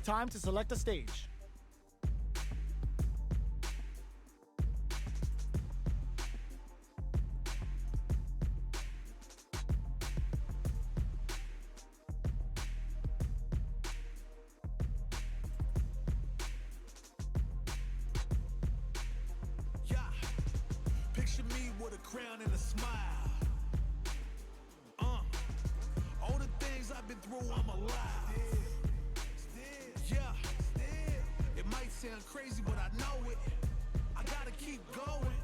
Time to select a stage. Yeah, picture me with a crown and a smile. All the things I've been through, I'm alive. Yeah, it might sound crazy, but I know it. I gotta keep going.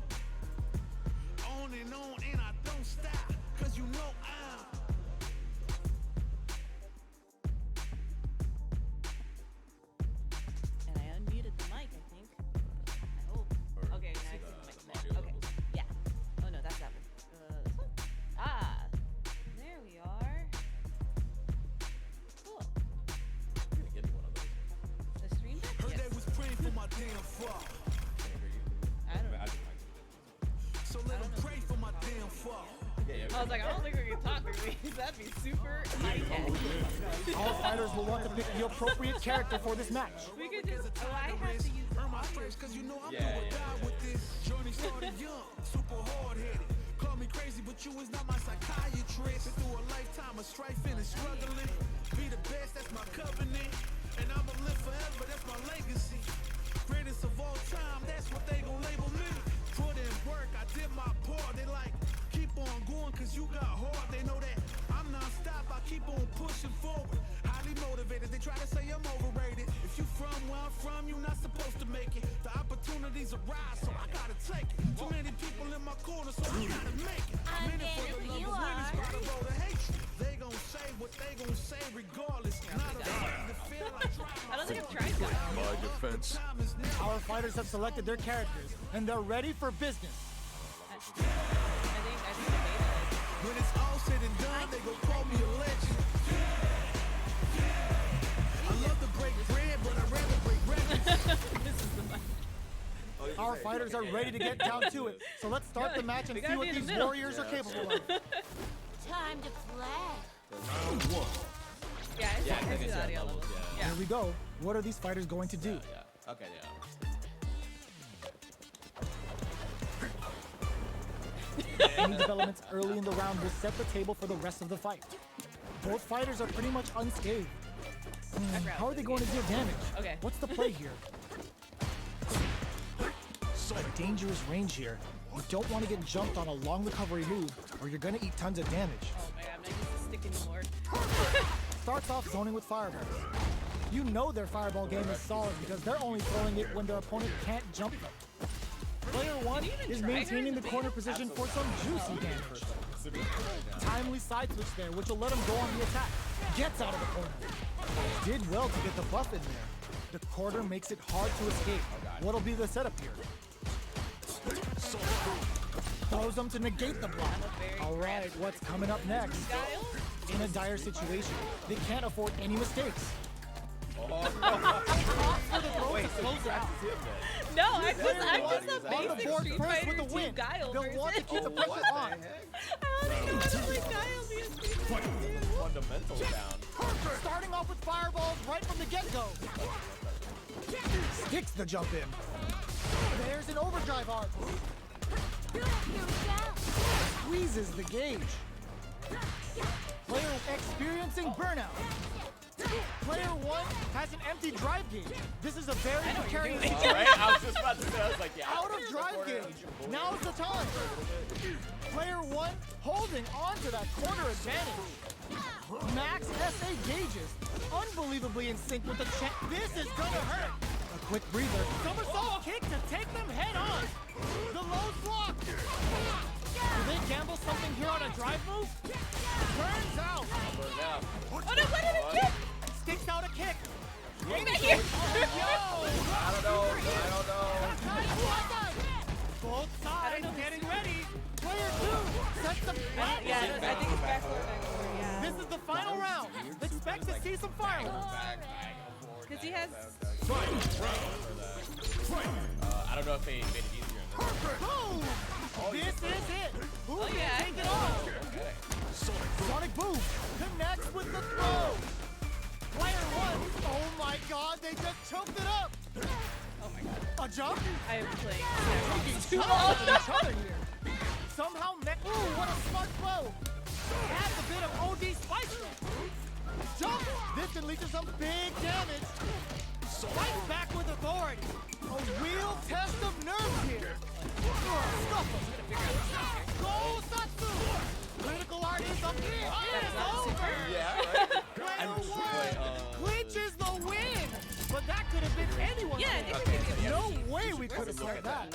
On and I don't stop. Cause you know I'm. And I unmuted the mic, I think. I hope. Okay, now I see the mic. Okay, yeah. Oh no, that's that one. This one? Ah, there we are. Cool. The stream deck? Heard Yes. they was praying for my damn fall. I don't know. So let them pray for my damn fall. I was like, I don't think we can talk through these. That'd be super high tech. All fighters will want to pick the appropriate character for this match. We could just. Oh, I have to use Earn my stripes, cause you know I'm gonna die with this. Journey started young, super hard-headed. Call me crazy, but you is not my psychiatrist. Been through a lifetime of strife and struggling. Be the best, that's my covenant. And I'ma live forever, that's my legacy. Greatest of all time, that's what they gon' label me. Put in work, I did my part. They like, keep on going, cause you got hard. They know that I'm non-stop, I keep on pushing forward. Highly motivated, they try to say I'm overrated. If you from where I'm from, you're not supposed to make it. The opportunities arise, so I gotta take it. Too many people in my corner, so I gotta make it. I'm In it for better the than you numbers, winners are. by the road of hatred. They gon' say what they gon' say regardless. Not afraid to feel like I don't think I've tried that. My defense. time is now. Our fighters have selected their characters, and they're ready for business. I think the beta. When it's all said and done, they gon' call me a legend. I love to break bread, but I'd rather break records. This is the mic. Our fighters are ready to get down to it. So let's start the match and We see gotta what be in the these middle. warriors are capable of. Time to play. Yeah, I see the audio levels. Yeah. Here we go. What are these fighters going to do? Okay, yeah. Any developments early in the round will set the table for the rest of the fight. Both fighters are pretty much unscathed. How are they going to deal damage? Okay. What's the play here? A dangerous range here. You don't want to get jumped on a long recovery move, or you're going to eat tons of damage. Oh my god, I'm not used to stick anymore. Starts off zoning with fireballs. You know their fireball game is solid because they're only throwing it when their opponent can't jump them. Player one is try her maintaining in the the corner beta? position for some juicy damage. Timely side switch there, which will let him go on the attack. Gets out of the corner. Did well to get the buff in there. The corner makes it hard to escape. What'll be the setup here? Throws them to negate the block. Alright, what's coming up next? Guile? In a dire situation, they can't afford any mistakes. Wait, so you practice him then? No, I'm just a On the basic board Street first Fighter with the 2 win. Guile They'll want to person. keep the pressure on. I don't even know how to play Guile via Street Fighter 2. Fundamentals down. Starting off with fireballs right from the get-go. Sticks the jump in. There's an overdrive arc. Squeezes the gauge. Player experiencing burnout. Player 1 has an empty drive gauge. This is a very precarious Right? I was just about to say, I was like, yeah. out of drive gauge. Now's the time. Player 1 holding on to that corner advantage. Max SA gauges, unbelievably in sync with the check. This is gonna hurt. A quick breather. Somersault kick to take them head on. The low block. Do they gamble something here on a drive move? Turns out. Burn out. Oh no, what did it kick? Sticks out a kick. Bring that here. Yo! I don't know. Both sides getting ready. Player 2 sets the Yeah, I think it's backwards. Yeah. This is the final round. Expect to see some fireworks. Because he has. I don't know if they made it easier. Boom! This is it. Who Oh, can yeah. take it off? Sonic Boom connects with the throw. Player 1. Oh my God! They just choked it up. Oh my god. A jump. I am playing. Too long with each other here. Somehow, ooh, what a smart blow. Adds a bit of OD spice. Jump. This can lead to some big damage. Fights back with authority. A real test of nerves here. Stuff him. Go Satsu. Critical art is up here. Over. Yeah, right? Player 1 clinches the win. But that could have been anyone. Yeah, I think we can No way we could have said that.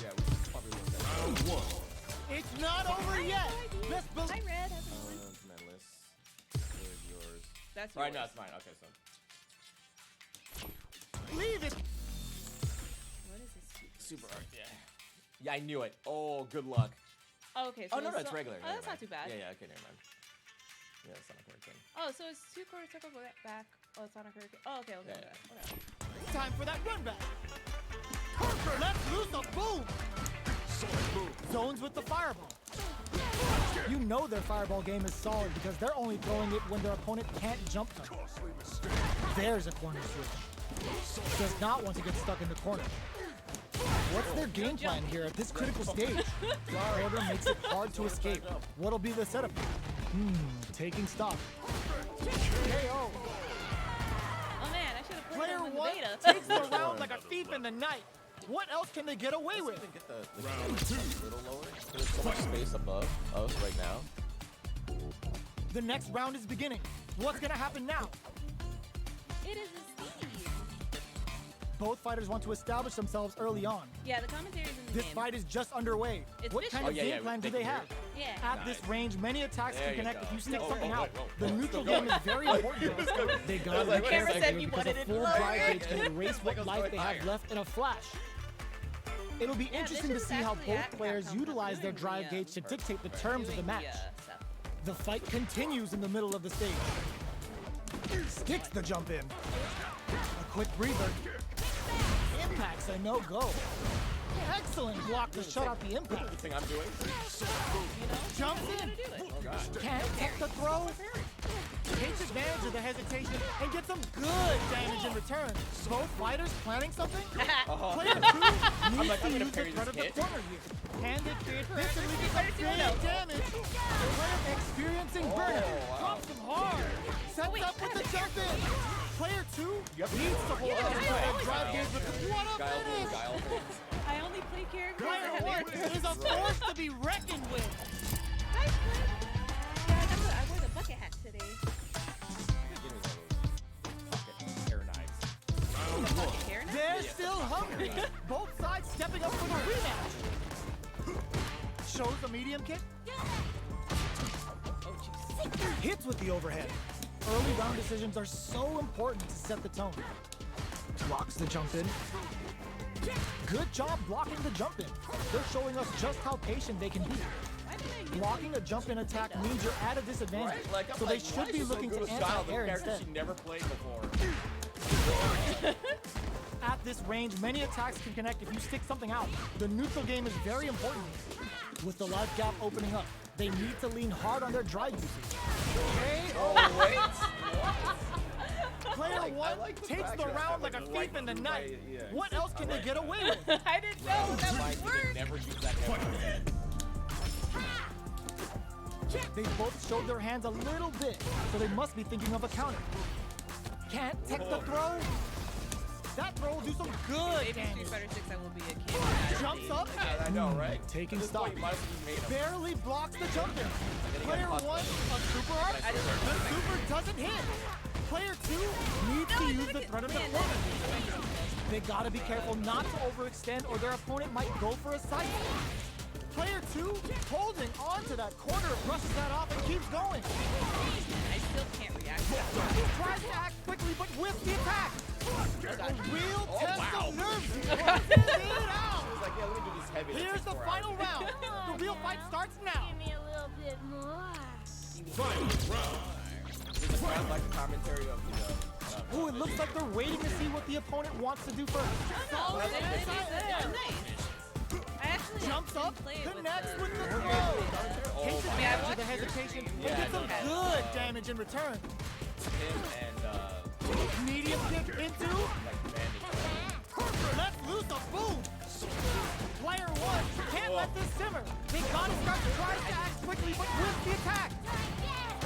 Yeah, we should probably look at that. It's not over yet. Let's Hi, believe. Red. How's it going? Menless. Where's yours? That's Right, yours. no, it's mine. Okay, so. Leave it. What is this? Super art, yeah. Yeah, I knew it. Oh, good luck. Oh, okay. So Oh, no, it's it's regular. Oh, Never that's not mind. too bad. Yeah, yeah, okay, never mind. Yeah, it's not a hurricane. Oh, so it's 2 quarter circle, go back. Oh, it's on a hurricane. Oh, okay, okay. Yeah, yeah. Whatever. Time for that run back. Let's loose a boom. Zones with the fireball. You know their fireball game is solid because they're only throwing it when their opponent can't jump them. There's a corner switch. Does not want to get stuck in the corner. What's their game plan here at this critical stage? Order makes it hard to escape. What'll be the setup? Taking stock. KO. Oh man, I should have played Player him in the 1 beta. takes the round like a thief in the night. What else can they get away with? Get the a little lower. There's so much space above us right now. The next round is beginning. What's gonna happen now? It is a Steve. Both fighters want to establish themselves early on. Yeah, the commentary's in the This game. fight is just underway. It's What vicious. kind of Oh, yeah, game yeah, plan do they they can hear have? Yeah. At this range, many attacks There can you connect go. if you stick Oh, something oh, out. wait, The oh, neutral still game is very important. They gotta be like, careful camera said here you because wanted a it full lower. drive gauge can erase what goes life right they have higher. left in a flash. It'll be Yeah, interesting this to is see how actually both at players Capcom utilize their doing drive the, gauge to dictate the terms of the doing match. stuff. The fight continues in the middle of the stage. Sticks the jump in. A quick breather. Impacts a no-go. Excellent block to shut out the impact. The thing I'm doing. Jumps in. Can't take the throw. Takes advantage of the hesitation and gets some good damage in return. Both fighters planning something? Player 2 needs I'm to gonna use the parry threat of this the hit. corner here. Can they create this and lead to some big damage? Player experiencing burnout. Drops him hard. Sets up with the jump in. Player 2 needs to hold on to their drive gauge with what a Guile finish! guile things. I only play characters Player that 1 have air is a force to be reckoned with. Hi, Flynn. Yeah, I wore the bucket hat today. Give me one of those fucking hair knives. Bucket hair now? They're still hungry. Both sides stepping up for the rematch. Shows the medium kick. Oh, jeez. Hits with the overhead. Early round decisions are so important to set the tone. Blocks the jump in. Good job blocking the jump in. They're showing us just how patient they can be. Why did I use Blocking a jump in attack means you're at a disadvantage. Right? Like, I'm So like, they why should is be she so looking good to with Guile, the anti-air character instead. she never played before. At this range, many attacks can connect if you stick something out. The neutral game is very important. With the life gap opening up, they need to lean hard on their drive usage. Oh, wait. Player I 1 like the takes fact the that round like a I'm thief right in the through night. my- yeah. What else can they get away with? I didn't know that Mine would did work. never use that ever again. They both showed their hands a little bit, so they must be thinking of a counter. Can't tech the throw. That throw will do some good Maybe Street damage. Fighter 6 I will be a kid. Jumps up. I know, right? Taking At this stock. point, you might as well just made him. Barely blocks the jump in. gonna Player get hot 1 though. of Super Art. I just- The super doesn't hit. Player 2 needs to use the threat of the corner. They gotta be careful not to overextend or their opponent might go for a side. Player 2 holding on to that corner, brushes that off and keeps going. I still can't react to that. Tries to act quickly but with the attack. A real test wow. of nerves. He wants to get it out. He's like, yeah, let me do this heavy. Here's the final round. The real fight starts now. Give me a little bit more. Does the crowd like the commentary of the? Ooh, it looks like they're waiting to see what the opponent wants to do first. Oh, Solid nice. inside Nice. I actually Jumps up, play it connects with the the throw. Oh, Takes my advantage of watched the your hesitation stream. and Yeah, gets some I good damage in return. Him and Medium kick into. like bandit. Let's loose a boom. Player 1 can't let this simmer. They gotta start to try to act quickly but with the attack.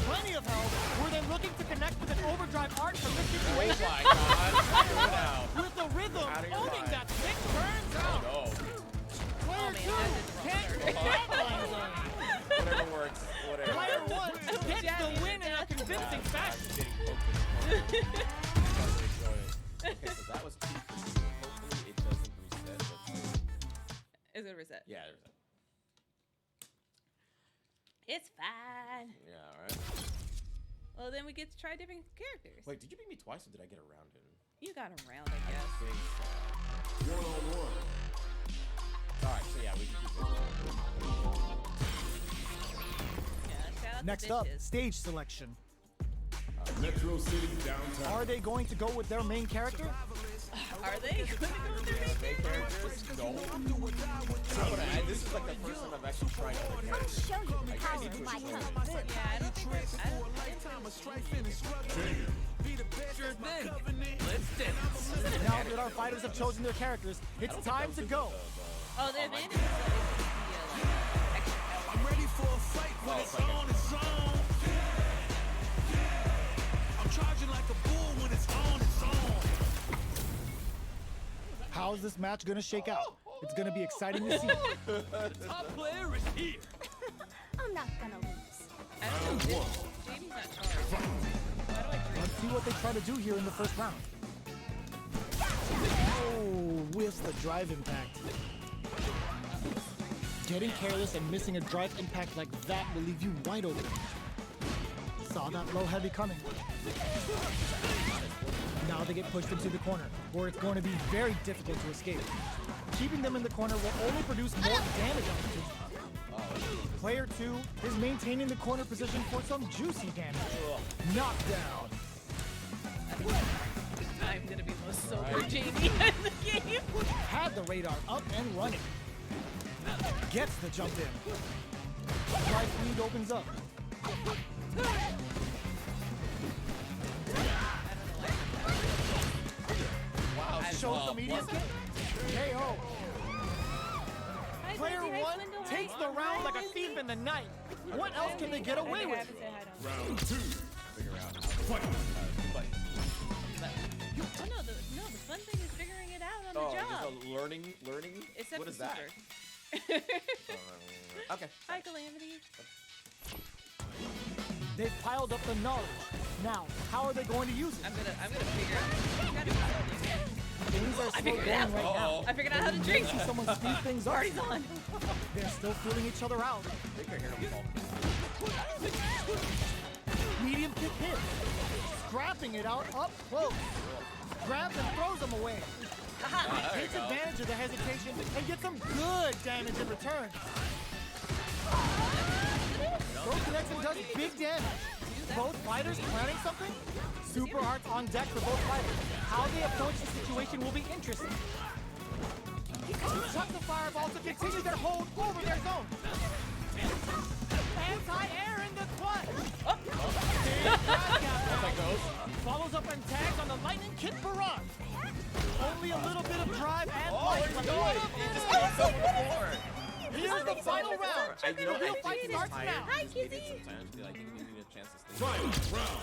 Plenty of health. Were they looking to connect with an overdrive art from this Oh situation? my God! Get it out. With the rhythm, Out of your owning mind. that 6 turns out. No. Player man, 2 that did can't wrong capitalize on it. Whatever works. Whatever. Player 1 gets the win in a convincing fashion. Okay, so that was 2 for 2. Hopefully it doesn't reset. Is it reset? Yeah, there's a. It's fine. Yeah, alright. Well, then we get to try different characters. Wait, did you beat me twice or did I get around in? You got him round, I guess. Think so. Alright, so yeah, we can keep it. Yeah, shout out Next to up, bitches. stage selection. Metro City downtown. Are they going to go with their main character? Are they going to go with their main Main characters? No. This is like the first time I've actually tried other characters. Show you the Like, I power need of to my explain tongue. it. Yeah, I don't think I Sure thing. Let's dance. Now that our fighters have chosen their characters, it's time to go. Oh, the advantage is that it's the extra health. I'm ready for a fight when it's on its own. I'm charging like a bull when it's on its own. How's this match gonna shake out? It's gonna be exciting to see. Top player is here. I'm not gonna lose. I don't know. Jamie's not charged. Why do I drink? Let's see what they try to do here in the first round. Oh, whiffs the drive impact. Getting careless and missing a drive impact like that will leave you wide open. Saw that low heavy coming. Now they get pushed into the corner, where it's going to be very difficult to escape. Keeping them in the corner will only produce more damage opportunities. Player 2 is maintaining the corner position for some juicy damage. Knockdown. I'm gonna be the most sober Jamie in the game. Had the radar up and running. Gets the jump in. Right lead opens up. Wow, Shows the medium kick. KO. Player 1 takes the round like a thief in the night. What else can they get away with? Round 2. figure out how to Fight. fight. Oh no, the fun thing is figuring it out on the job. Just a learning. Except What for is that? super. Okay. Hi, Calamity. They've piled up the knowledge. Now, how are they going to use it? I'm gonna figure out. Gotta do something. Things are slow figured going it out. right now. Uh-oh. I figured out how to drink. See someone speed things up. Party's on. They're still feeling each other out. I think I hear him fall. Medium kick hit. Scrapping it out up close. Grabs and throws them away. There you Takes go. advantage of the hesitation and gets some good damage in return. Throw connects and does big damage. Both fighters planning something? Super hearts on deck for both fighters. How they approach the situation will be interesting. Chuck the fireball to continue their hold over their zone. Anti-air in the clutch. Follows up and tags on the lightning kick barrage. Only a little bit of drive and life. He just keeps up before. Here's the final round. You know, The real I fight think starts he's now. tired. He just needed some time. I think he needed a chance to stay. Final round.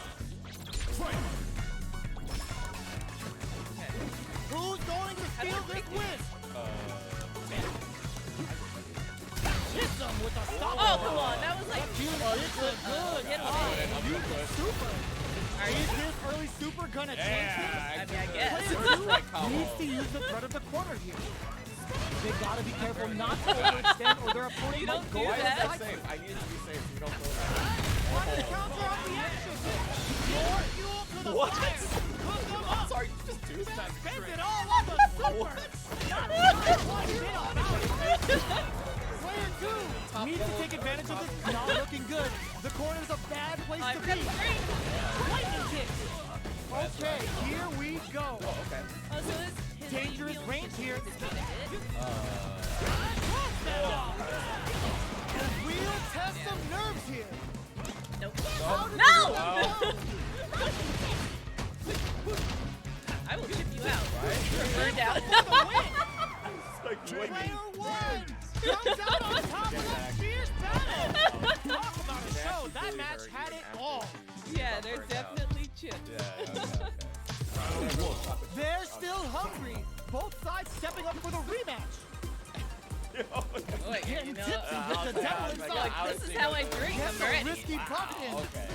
Fight. steal this win. Hits him with a stop. Oh, come on. That was like. It's a good. Hit Use the super. Is this early super gonna change things? I mean, I guess. Player 2 needs to use the threat of the corner here. They gotta be careful not to overextend or their opponent You might don't go do for that. the Safe. I need it to be safe. So you don't go Trying to counter off the action. More fuel to the What? fire. Cook them up. Sorry, you just do that. Spend it all on the super. Not one bit about it. Player 2 needs to take advantage of this. Not looking good. The corner's a bad place to be. Lightning kick. Okay, here we go. Okay. Oh, so his Dangerous medium range kick here. is gonna hit. A real test of nerves here. Nope. How did No! you I will chip you out. Burn down. Player 1 comes out on top of that fierce battle. Talk about a show. That match had it all. Yeah, they're definitely chipped. They're still hungry. Both sides stepping up for the rematch. Wait, Getting you know, tipsy with the devil inside. this is how I drink. Gets I'm a ready. risky bucket in. Okay.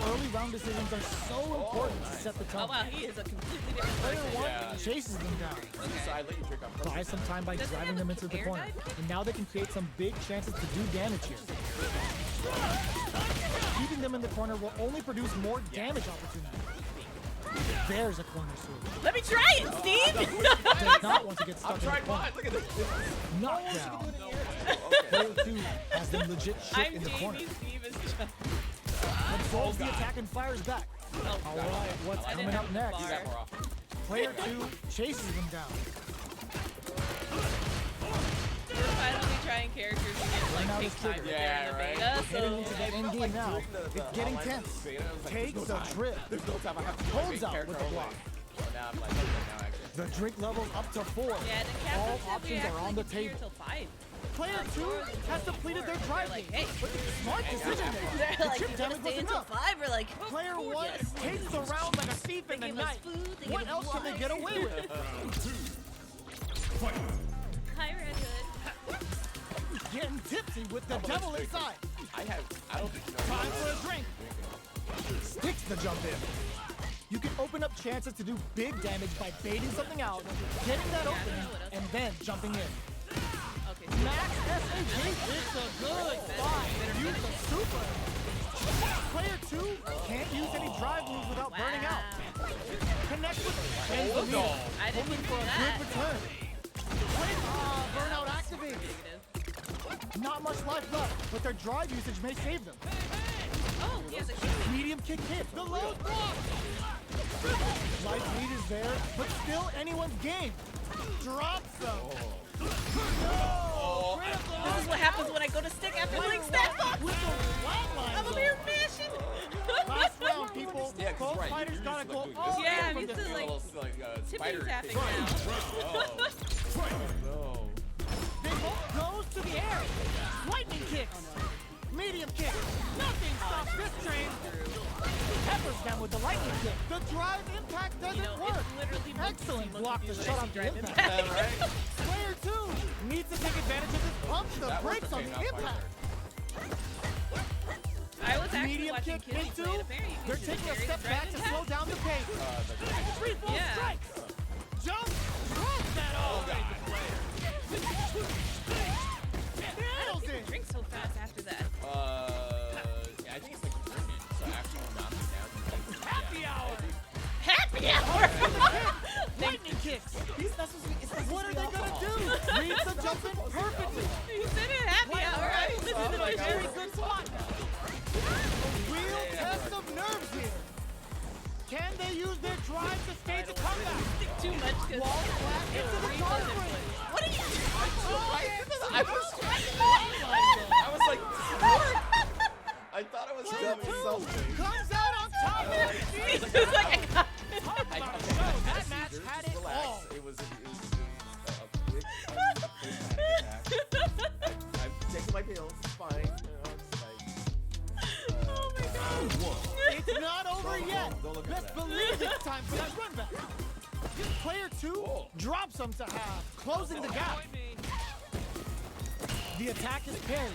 Early round decisions are so important to set the Oh tone. wow, he is a completely different Player person. 1 Yeah. chases them down. So I let you drink on purpose. Buy some time by Does he driving have them a into the air corner. dive? And now they can create some big chances to do damage here. Keeping them in the corner will only produce more damage opportunities. There's a corner switch. Let me try it, Steve. Does not want to get stuck I'm in the trying corner. mine. Look at this. Knockdown. Okay. Player 2 has them legit shit I'm in the corner. Jamie. Steve is just. Absorbs the attack and fires back. Oh, All right, what's I didn't coming up have the next? bar. That more often. Player 2 chases them down. We're finally trying characters who get Right now like it's take time triggered. if they're in the Yeah, beta. Heading So into the end game now. It's getting tense. Takes a trip. There's no time. I have to Holds out with the block. Now I'm like, okay, now actually. The drink level's up to 4. yeah, the All captain said we options are actually on the get here table. till 5. Player 2 has depleted their drive Like, gauge. hey, Smart decision making. they're The like, chip you're gonna damage stay was until enough. 5. We're like, Player 1 yes. takes the round like a thief in the They give us night. food. They What give else us can they get away with? Hi, Red Hood. Getting tipsy with the devil inside. I don't think so. Time for a drink. Sticks the jump in. You can open up chances to do big damage by baiting something out, getting that opening, and then jumping in. Okay. Max SAG, it's a good fight. Use the super. Player 2 can't use any drive moves without burning out. Connect with it. And the lead. I didn't Hoping do for a that. good return. Burnout activated. Negative. Not much life left, but their drive usage may save them. Oh, he has a kick. Medium kick hit. The low block. Life lead is there, but still anyone's game. Drops them. No! Critical. This is what happens when I go to stick after Player doing stack one box. with the flatline I'm a zone. mere mission. Last round, people. Yeah, 'cause Both right, fighters you're gotta used to, go like, doing all this. Yeah, in I'm from used this. to, like, Tipping Tipping tapping thing. now. No. They both goes to the air. Lightning kicks. Medium kick. Nothing stops this train. Peppers them with the lightning kick. The drive impact doesn't You know, work. it's literally Excellent block to monkey shut off the drive impact. impact. Yeah, right? Player 2 needs to take advantage of this pump the That worked brakes for on me, the not impact. I was actually Medium watching kick Kitty into. play, and apparently you They're can taking a carry step the back dragon to attack. slow down the pace. Three full Yeah. strikes. Jump. Drop that all. Nails it. Drink so fast after that. Yeah, I think it's like drinking. So actually knocking down. Happy hour. Happy hour. Lightning kicks. What are they gonna do? Reads the jump in perfectly. You said it happy hour. I This listened is to a my very show. good spot. A real test of nerves here. Can they use their drive to stage a comeback? Too much because Wall flat into the card frame. what are you I was like, I thought I was Player doing 2 something. comes out on top of it. He was like, I got it. Talk about a show. That match had it all. It was a quick attack. I'm taking my pills. It's fine. You know, it's like, Oh my god. It's not over yet. Don't look at Let's that. believe it's time for that run back. Player 2 drops him to half, closing the gap. The attack is parried.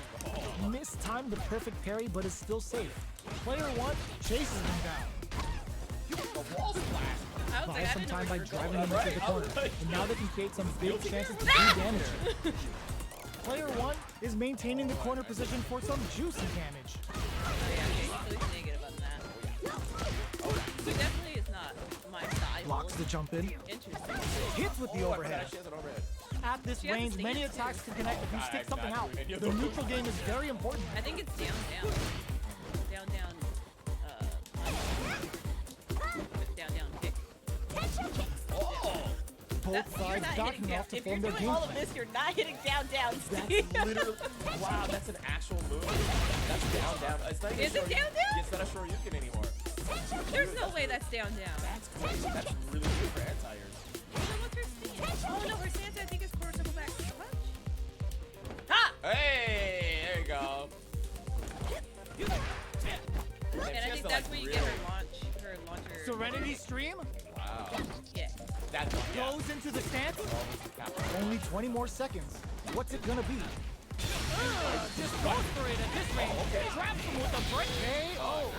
Mistimed the perfect parry, but is still safe. Player 1 chases him down. I was Buy like, I some didn't know time by we were driving going. them into the corner. And now they can create some big chances to do damage. Player 1 is maintaining the corner position for some juicy damage. Oh, yeah, okay, so he's negative on that. So definitely is not my style. Blocks the jump in. Interesting. Hits with the overhead. She has an overhead. At this She has a range, many stance, attacks can connect if you stick I'm something not out. doing any of The those. neutral game is very important. I think it's down, down. Down, down. Down, down, kick. Both You're sides not docking hitting down. off to If you're form their doing game all of plan. this, you're not hitting down, down, Steve. That's literally. Wow, that's an actual move. That's down, down. It's not even Is it Shoryuken. down, down? It's not a Shoryuken anymore. There's no way that's down, down. That's crazy. That's really good for anti-airs. Well, then what's her stance? Oh no, her stance I think is forward circle back punch. Ha! Hey, there you go. And I think that's where you get her launcher. Serenity Stream Wow. Yeah. That's goes into the stance. Capcom. Only 20 more seconds. What's it gonna be? Just goes for it at this range. Traps him with a break. KO.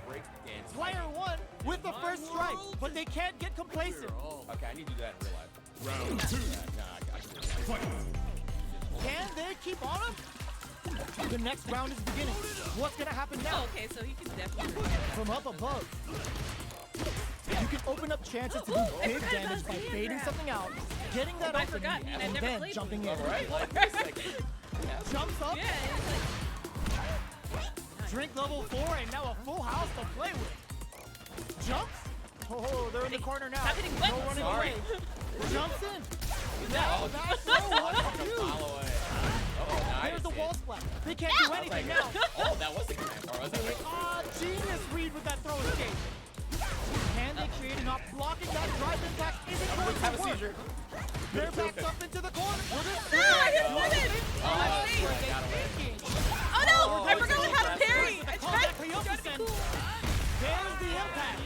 Break dance. Player 1 with the first strike, but they can't get complacent. Okay, I need to do that in real life. Round 2. I can do that. Fight. Can they keep on him? The next round is beginning. What's gonna happen now? Oh, okay, so he can definitely. From up above, you can open up chances to do big damage by baiting something out, getting that I opening, forgot. I've and never then played jumping in. Right? Like this, like, Jumps up, Yeah, it's like. drink level 4, and now a full house to play with. Jumps. Oh, they're in the corner now. Stop hitting No buttons. running Sorry. away. Jumps in. Oh, That's no one fucking to do. follow away. Oh, nice. There's the wall splat. They can't do I was anything like, now. oh, that was the command. Or was it like, Ah, genius read with that throw escape. Can they create enough? Blocking that drive impact isn't going have a to work. seizure? They're backed up into the corner. No, I hit limit. Oh, I got away. Oh no! I forgot how to parry. I tried. There's the impact.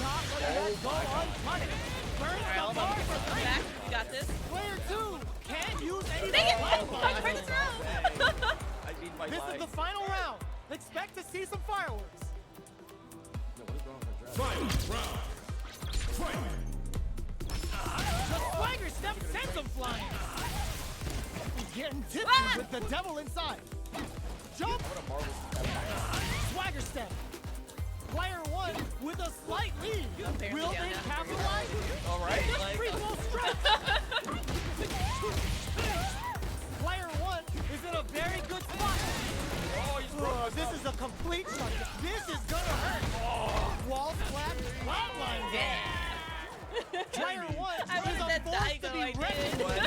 Not letting that go unpunished. Burns the bar for Come three. back. We got this. Player 2 can't use any Dang it! lifeline. I'm trying to throw. I need my This life. is the final round. Expect to see some fireworks. No, what is wrong with my Final round. Fight. The swagger step sends him flying. He's getting tipsy with the devil inside. Jump. Swagger step. Player 1 with a slight lead. Apparently Will down they now. capitalize? All right. Like, Free full stretch. Player 1 is in a very good spot. Oh, this is a complete shot. This is gonna hurt. Wall flat, flatline. Player 1 I is wanted a that force die to go. be I reckoned did. with.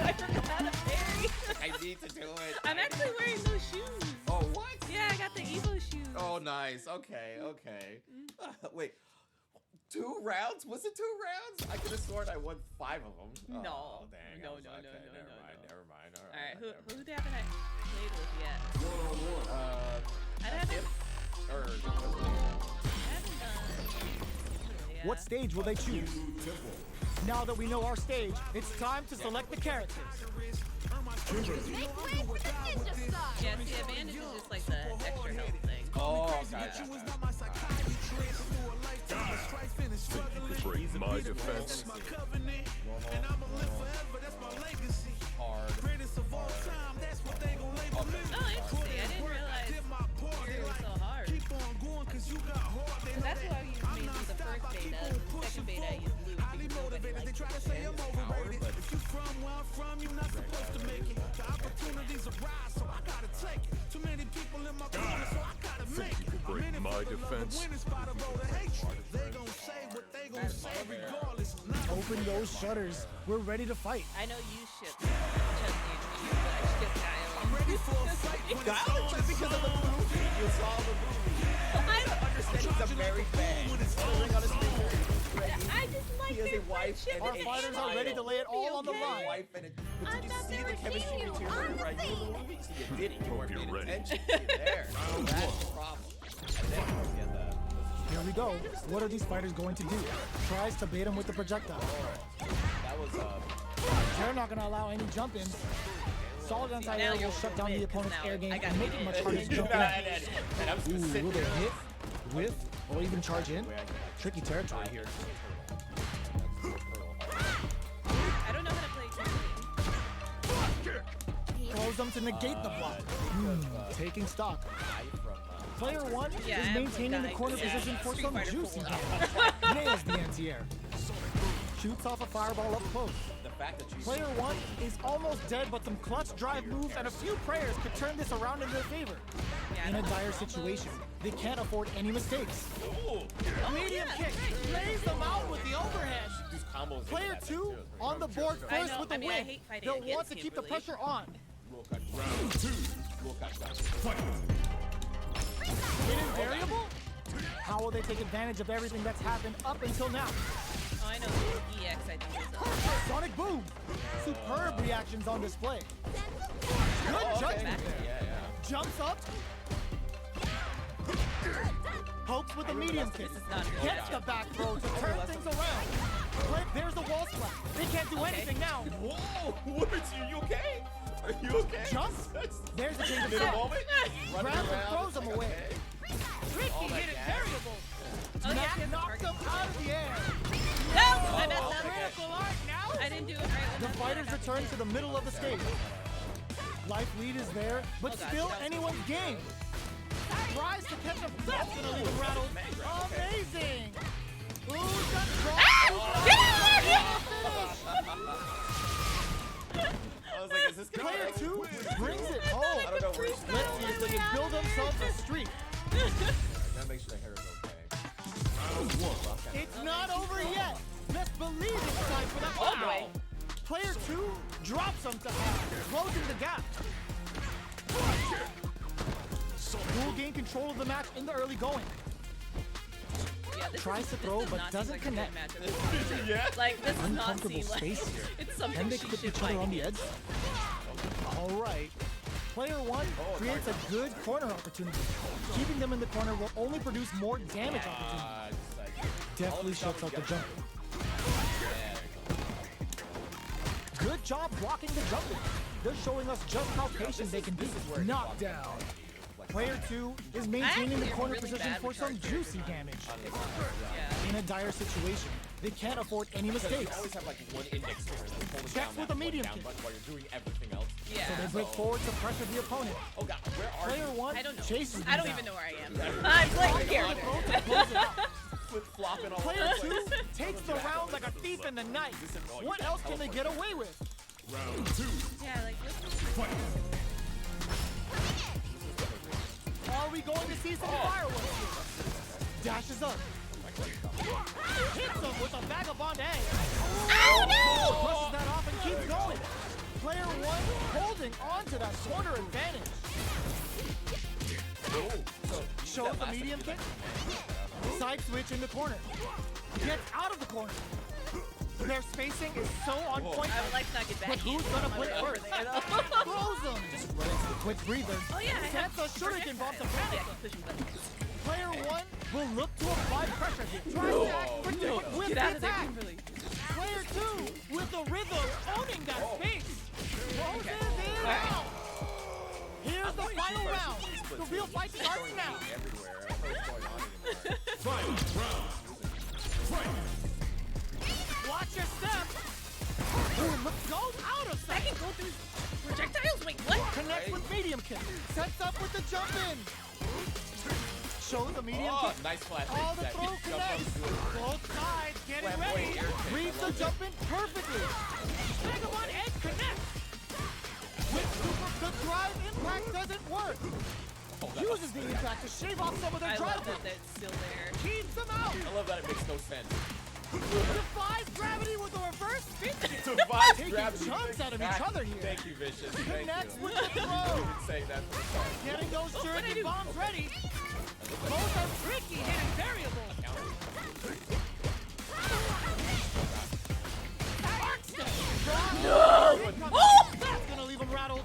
I forgot how to parry. I need to do it. I'm actually wearing those shoes. Oh, what? Yeah, I got the Evo shoes. Oh, nice. Okay, okay. Wait. 2 rounds? Was it 2 rounds? I could have sworn I won 5 of them. No. Oh, dang. No, I was no, like, no, okay, no, never no, mind, no. never mind. All All right. right, who haven't I played with yet? I haven't. Or, I haven't done. Yeah. What stage will they choose? Now that we know our stage, it's time to select the characters. Make way for the ninja star. Yeah, see, advantage is just like the extra health thing. oh, okay. Break my defense. Hard. Oh, interesting. I didn't realize it was so hard. That's why you made through the first beta. The second beta, I used blue because nobody liked it. Break my defense. Open those shutters. We're ready to fight. I know you shipped Chesney and Ryu, but I shipped Guile. I'm ready for a fight. Because of the movie. You saw the movie. I don't Understand he's a very fan. Ring on his finger. I just like He has their a wife friendship. and Our a fighters are ready to lay it all on the Okay. line. wife and a, but I did you thought see they the were chemistry seeing you between on them the right in the scene. movie? See, you didn't. You weren't you're paying ready. attention. See, there. That's the problem. And then you get that. They're Here we go. What are these fighters going to do? Tries to bait him with the projectile. That was They're not going to allow any jump-ins. Solid anti-air will shut down the opponent's air game got and make it much harder to jump in. and I'm just gonna sit Ooh, will they there. hit, whiff, or even charge in? Tricky territory here. I don't know how to play. Throws them to negate the block. Taking stock. Player 1 Yeah, is I maintaining the died. corner Yeah, position for Street some Fighter juicy 4. damage. Nails the anti-air. Shoots off a fireball up close. The fact that you Player 1 is almost dead, but some clutch drive moves and a few prayers could turn this around in their favor. Yeah, I In a don't dire know. situation, they can't afford any mistakes. Ooh, Medium kick lays them out with the overhead. these combos. Player 2 on the board I first know, with the I mean, I win. hate fighting They'll want against to him, keep the really. pressure on. Round 2. Hidden variable? How will they take advantage of everything that's happened up until now? Oh, I know. The EX, I think, is Sonic boom! Superb reactions on display. Good judgment there. Yeah. Jumps up. Pokes with a medium kick. This is not good. Gets the back throw to turn things around. Click, there's the wall splat. They can't do anything now. Whoa! What is you okay? Are you okay? Jumps. There's the change of In a step. moment, running Grabs and around, throws him like, away. okay. Tricky Oh my hidden God. variable. Oh, yeah, he has a Knocks him target. out of the air. No! I messed up. Critical art now. I didn't do it right. The fighters return to the middle of the stage. Life lead is there, but Oh, God, still that was anyone's game. Tries to catch him. That's gonna leave him rattled. Amazing. Who's got I was like, is this gonna Player be 2 brings it I home. don't know where he's Let's see if they can build themselves a streak. Gotta make sure the hair is okay. It's not over yet. Best believe it's time for that. Oh, boy. Player 2 drops him to half, closing the gap. Will gain control of the match in the early going. Yeah, this Tries is, to this throw, does but not doesn't seem like connect. a good matchup. Yeah. Like, this does not Uncomfortable seem like space here. it's Can something they she clip should each other fight on the against. edge? All right. Player 1 creates a good corner opportunity. Keeping them in the corner will only produce more damage opportunities. Just like, Definitely shuts out the jump. Good job blocking the jumping. They're showing us just how patient they can be. Knockdown. Player 2 is maintaining the actually corner really position bad for with some characters. juicy damage. Yeah. In a dire situation, they can't afford any you mistakes. always have like one index finger that's holding Checks down with that a medium one down kick. button while you're doing everything else. Yeah. So they break forward to pressure the opponent. Oh god, where are Player you? 1 I don't know. chases them I don't down. even know where I am. I'm like here. Throw to close it out. Flip flopping all Player over the 2 place. takes the round like a thief in the night. What else can they get away with? Round 2. Yeah, like this is Are we going to see some fireworks here? Dashes up. Hits him with a vagabond egg. Brushes that off and keeps going. Player 1 holding on to that corner advantage. Shows the medium kick. Side switch in the corner. Gets out of the corner. Their spacing is so on point. I would like to not get back. But who's gonna put it over first? there, though. Throws them. Quick breather. Oh yeah, I have Sets a shuriken bomb to Yeah, panic. keep pushing buttons. Player 1 will look to apply pressure here. Tries to act quick with Get the out of there, attack. Kimberly. Player 2 with the rhythm owning that space. Closes it out. Here's the final round. The real fight starts now. Everywhere. I don't know what's going on anymore. Final round. Fight. Watch your step. Ooh, look, goes out of I sight. can go through projectiles. Wait, what? Connects with medium kick. Sets up with the jump in. Shows the medium Oh, kick. nice flat All the that throw jump up connects. to it. Both sides getting Flamboyant ready. air kick. Reads the jump in perfectly. Vagabond edge connects. The drive impact doesn't work. Uses the impact to shave off some of their I drive love that time. that's still there. Keeps them out. I love that it makes no sense. Defies gravity with a reverse spin kick. Defies Taking gravity. chunks out of each other here. Thank you, Vicious. Thank Connects you. with the throw. I've been saying that for the start. Getting those shuriken bombs ready. Both are tricky hidden variables. No! That's gonna leave them rattled.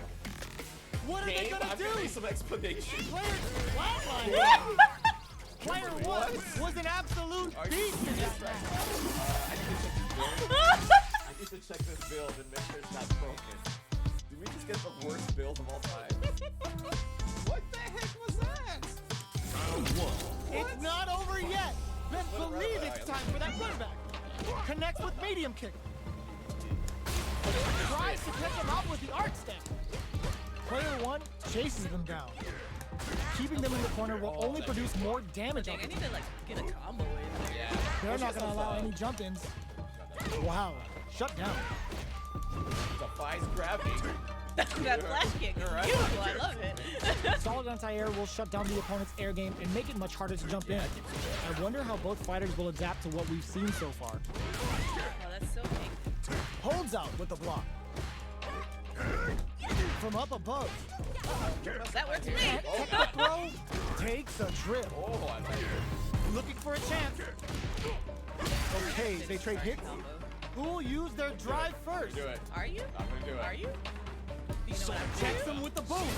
What are they Game, gonna I'm do? gonna need some explanation. Players flatline. Player one was an absolute beast in that match. I need to check this build and make sure it's not broken. Did we just get the worst build of all time? What the heck was that? Round one. It's not over yet. Best believe it's time for that run back. Connects with medium kick. Tries to catch him out with the arc stamp. Player one chases them down. Keeping them in the corner will only produce more damage. Dang, I need to like get a combo in. Yeah. They're not going to allow any jump-ins. Wow. Shut down. Defies gravity. That flash kick is Right. beautiful. I love it. Solid anti-air will shut down the opponent's air game and make it much harder to jump in. I wonder how both fighters will adapt to what we've seen so far. Oh, that's so pink. Holds out with the block. From up above. That works for me. Tech the throw. Takes a trip. Oh, I like it. Looking for a chance. Okay, they trade hits. Combo. Who will use their drive first? Do it. Are you? I'm gonna do it. Are you? Do you know what I'm Checks doing? him with the boom.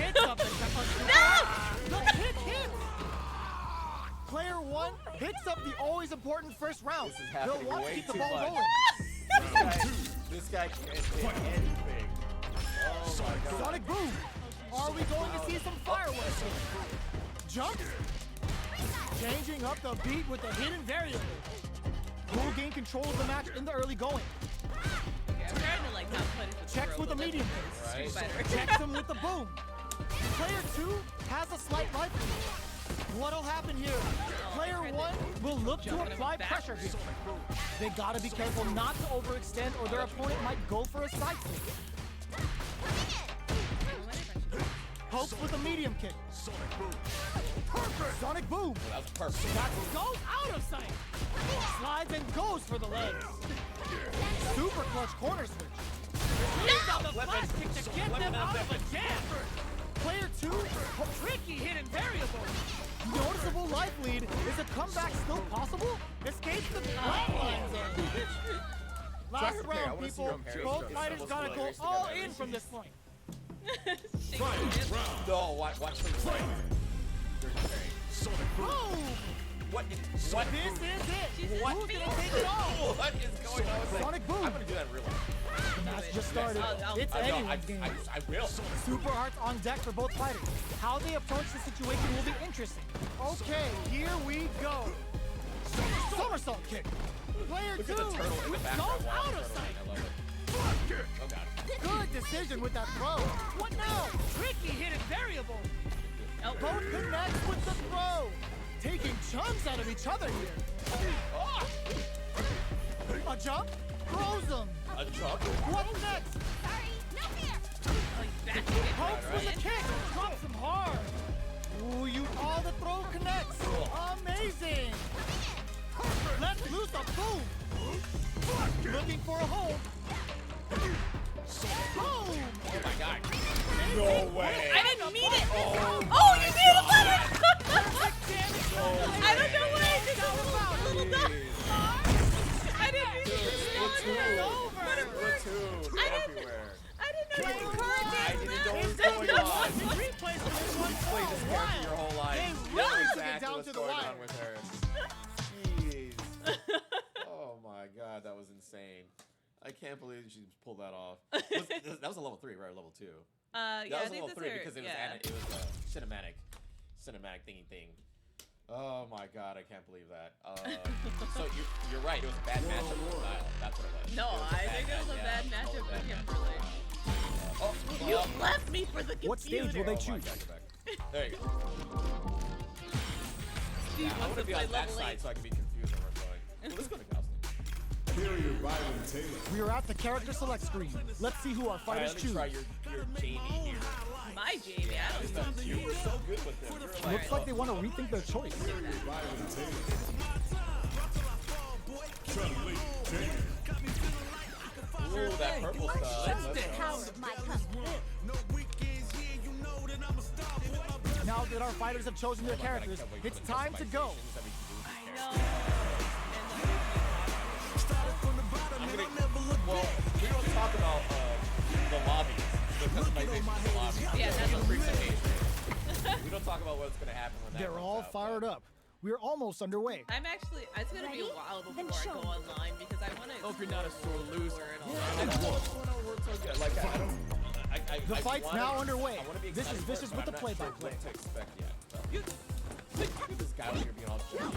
Hits up the No! The hit hit. Player one hits up the always important first round. This is They'll happening want to way keep the too ball much. rolling. This guy can't hit anything. Oh my god. Sonic boom. Are we going to see some fireworks here? Jump. Changing up the beat with the hidden variable. Who will gain control of the match in the early going? Okay, I'm trying to like not punish the Checks throw, with the but medium that's Right. Street Fighter. Checks him with the boom. Player two has a slight life lead. What'll happen here? Player one will look to apply pressure here. They gotta be careful not to overextend or their opponent might go for a side kick. Hopes with a medium kick. Sonic boom. That was perfect. That goes out of sight. Slides and goes for the legs. Super clutch corner switch. He's got the flash kick to get them out of a jam. Player two, tricky hidden variable. Noticeable life lead. Is a comeback still possible? Escapes the flatlines. Last Sorry, I round, wanna see people. your parents Both go fighters double gotta go spoilers all together. in from this point. Fight. Round. No, watch the fight. Boom! What? This is it. What? Who's gonna take it all? What is going on? I was like, Sonic boom. I'm gonna do that in real life. The match just started. It's I know, anyone's game. I will. Super hearts on deck for both fighters. How they approach the situation will be interesting. Okay, here we go. Somersault kick. Player Look two at the turtle in the goes background. out of Turtle, sight. I love it. Oh god. Good decision with that throw. What now? Tricky hidden variable. Both connect with the throw. Taking chunks out of each other here. A jump? Throws them. A jump? What's next? Hopes with a kick. Drops him hard. Ooh, all the throw connects. Amazing. Let's loose a boom. Looking for a hold. Boom. Oh my god. No way. I didn't mean it. Oh, Oh, you did it, buddy. Damn I don't know why I did that little dot. I didn't mean to Platoon. over. But it worked. Platoon I didn't- everywhere. I didn't know the card I game. didn't know what was It's going just on. watching replays for this one. Played this character your whole life. They You really know took it exactly down what's to the going wire. on with her. Jeez. Oh my god, that was insane. I can't believe she pulled that off. That was a level 3, right? Or level 2. Yeah, That was I a think level that's 3 her- because it was yeah. it was a cinematic thingy thing. Oh my god, I can't believe that. So you're right. It was a bad matchup for Kyle. That's what it was. No, It was a I bad think it was a match- bad yeah, matchup it was a for bad Kimberly. matchup. You left me for the computer. What stage will they Oh my choose? god, get back. There you go. Steve Yeah, I wants want to to be play on that level side 8. so I can be confused where we're going. Well, let's go to Gauss. Period. Byron Taylor. We are at the character select screen. Let's see who our All right, fighters let me choose. try your Jamie here. My Jamie, I don't know. You were so good with him. You were Looks like they want to rethink their choice. Byron Taylor. Chun-Li. Taylor. Ooh, that purple stuff. Let's go. Pound of my company. Now that our fighters have chosen their characters, it's time to go. I know. Well, we don't talk about the lobbies, the customization of the lobbies. Yeah, that's the a- presentation. We don't talk talk about what's gonna happen when that They're comes all out, fired but- up. We're almost underway. I'm actually. It's gonna be a while Then before I show go me. online because I want to. Hope you're not a sore loser. And all I that. don't know what's going on with World Tour yet. Like, I don't. The fight's wanna, now underway. I wanna be This is excited for Vicious it, with but the I'm not sure play-by-play. what to expect yet. So. Look at this guy over here being all judgy.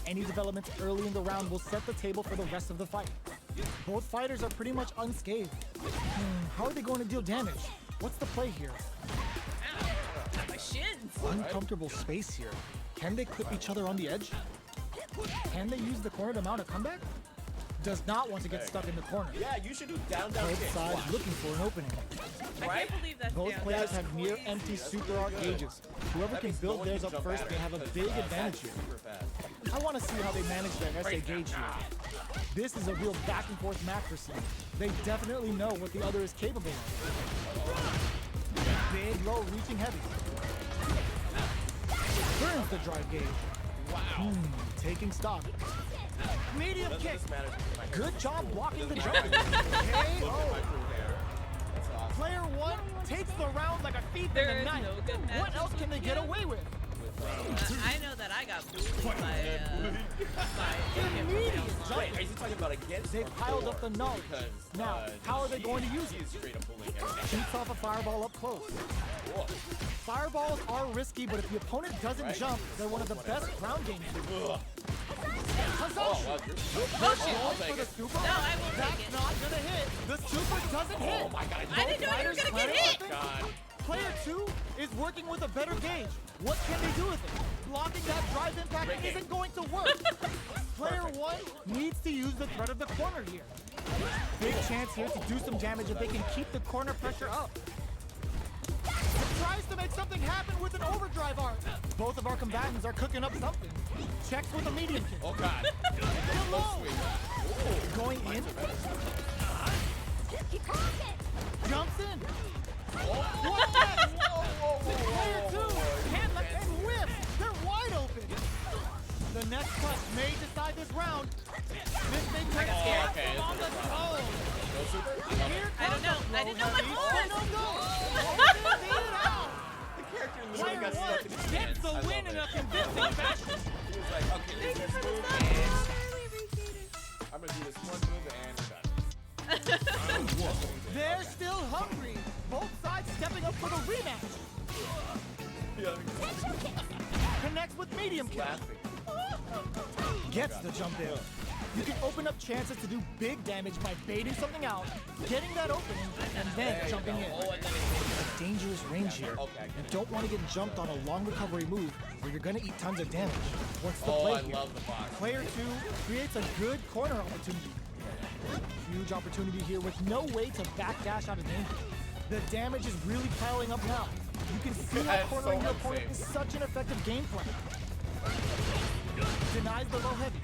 Any developments early in the round will set the table for the rest of the fight. Both fighters are pretty much unscathed. How are they going to deal damage? What's the play here? Ow, my shins. Uncomfortable space here. Can they clip each other on the edge? Can they use the corner to mount a comeback? Does not want to get stuck in the corner. Yeah, you should do down Both kick. sides Watch. looking for an opening. I Right? can't believe that's Both down. players That's have near empty super art gauges. Whoever That can means no build one theirs can up jump first at may it have a because, big advantage that's here. super fast. I want to see how they manage their SA gauge here. This is a real back and forth match for Sim. They definitely know what the other is capable of. Big, low, reaching heavy. Burns the drive gauge. Wow. Taking stock. Medium Doesn't kick. this matter if my hair Good is job cool? blocking the Doesn't jump. matter. Look at KO. my cool hair. That's awesome. Player one takes the round like a thief in There the is night. no good What matches else can they with get him. away with? I know that I got bullied by him from my Immediate online. jump. Wait, is he talking about against They've or piled up for? the knowledge. Because, Now, how are they going to use he it? is straight up bullying everything. Shoots off a fireball up close. Whoa. Fireballs are risky, but if the opponent doesn't Right. jump, they're one of the best ground game tools. Ugh. Oh, Consumption. well, you're Going I'll for take the it. super. No, I won't That's take it. not gonna hit. The super doesn't hit. Oh my god, I didn't know you were Fighters gonna get planning hit. on God. Player two is working with a better gauge. What can they do with it? Blocking that drive impact Great game. isn't going to work. Player one needs to use the threat of the corner here. Big chance here to do some damage if they can keep the corner pressure up. Tries to make something happen with an overdrive art. Both of our combatants are cooking up something. Checks with a medium kick. Oh god. Hello. Sweet. Going in. Jumps in. What next? Player two can't let them whip. They're wide open. The next clutch may decide this round. This may take a okay, chance this on is the a toe. No super? Here I don't comes know. the I didn't know my low horse. heavy. Oh, no, no. The character literally Player got one stuck in his gets hands. the I win love in a it. convincing fashion. He was like, okay, this is move and I'm gonna do this one move and we're done. They're still hungry. Both sides stepping up for the rematch. Yeah, Connects with medium kick. laughing. Gets the jump in. You can open up chances to do big damage by baiting something out, getting that opening, and then There you jumping go. in. Oh, and then it Dangerous range here. Okay, I get You it. don't want to get jumped on a long recovery move where you're going to eat tons of damage. What's the Oh, play I here? love the box. Player two creates a good corner opportunity. Huge opportunity here with no way to backdash out of danger. The damage is really piling up now. You can see how That's cornering so your opponent unsafe. is such an effective game plan. Denies the low heavy.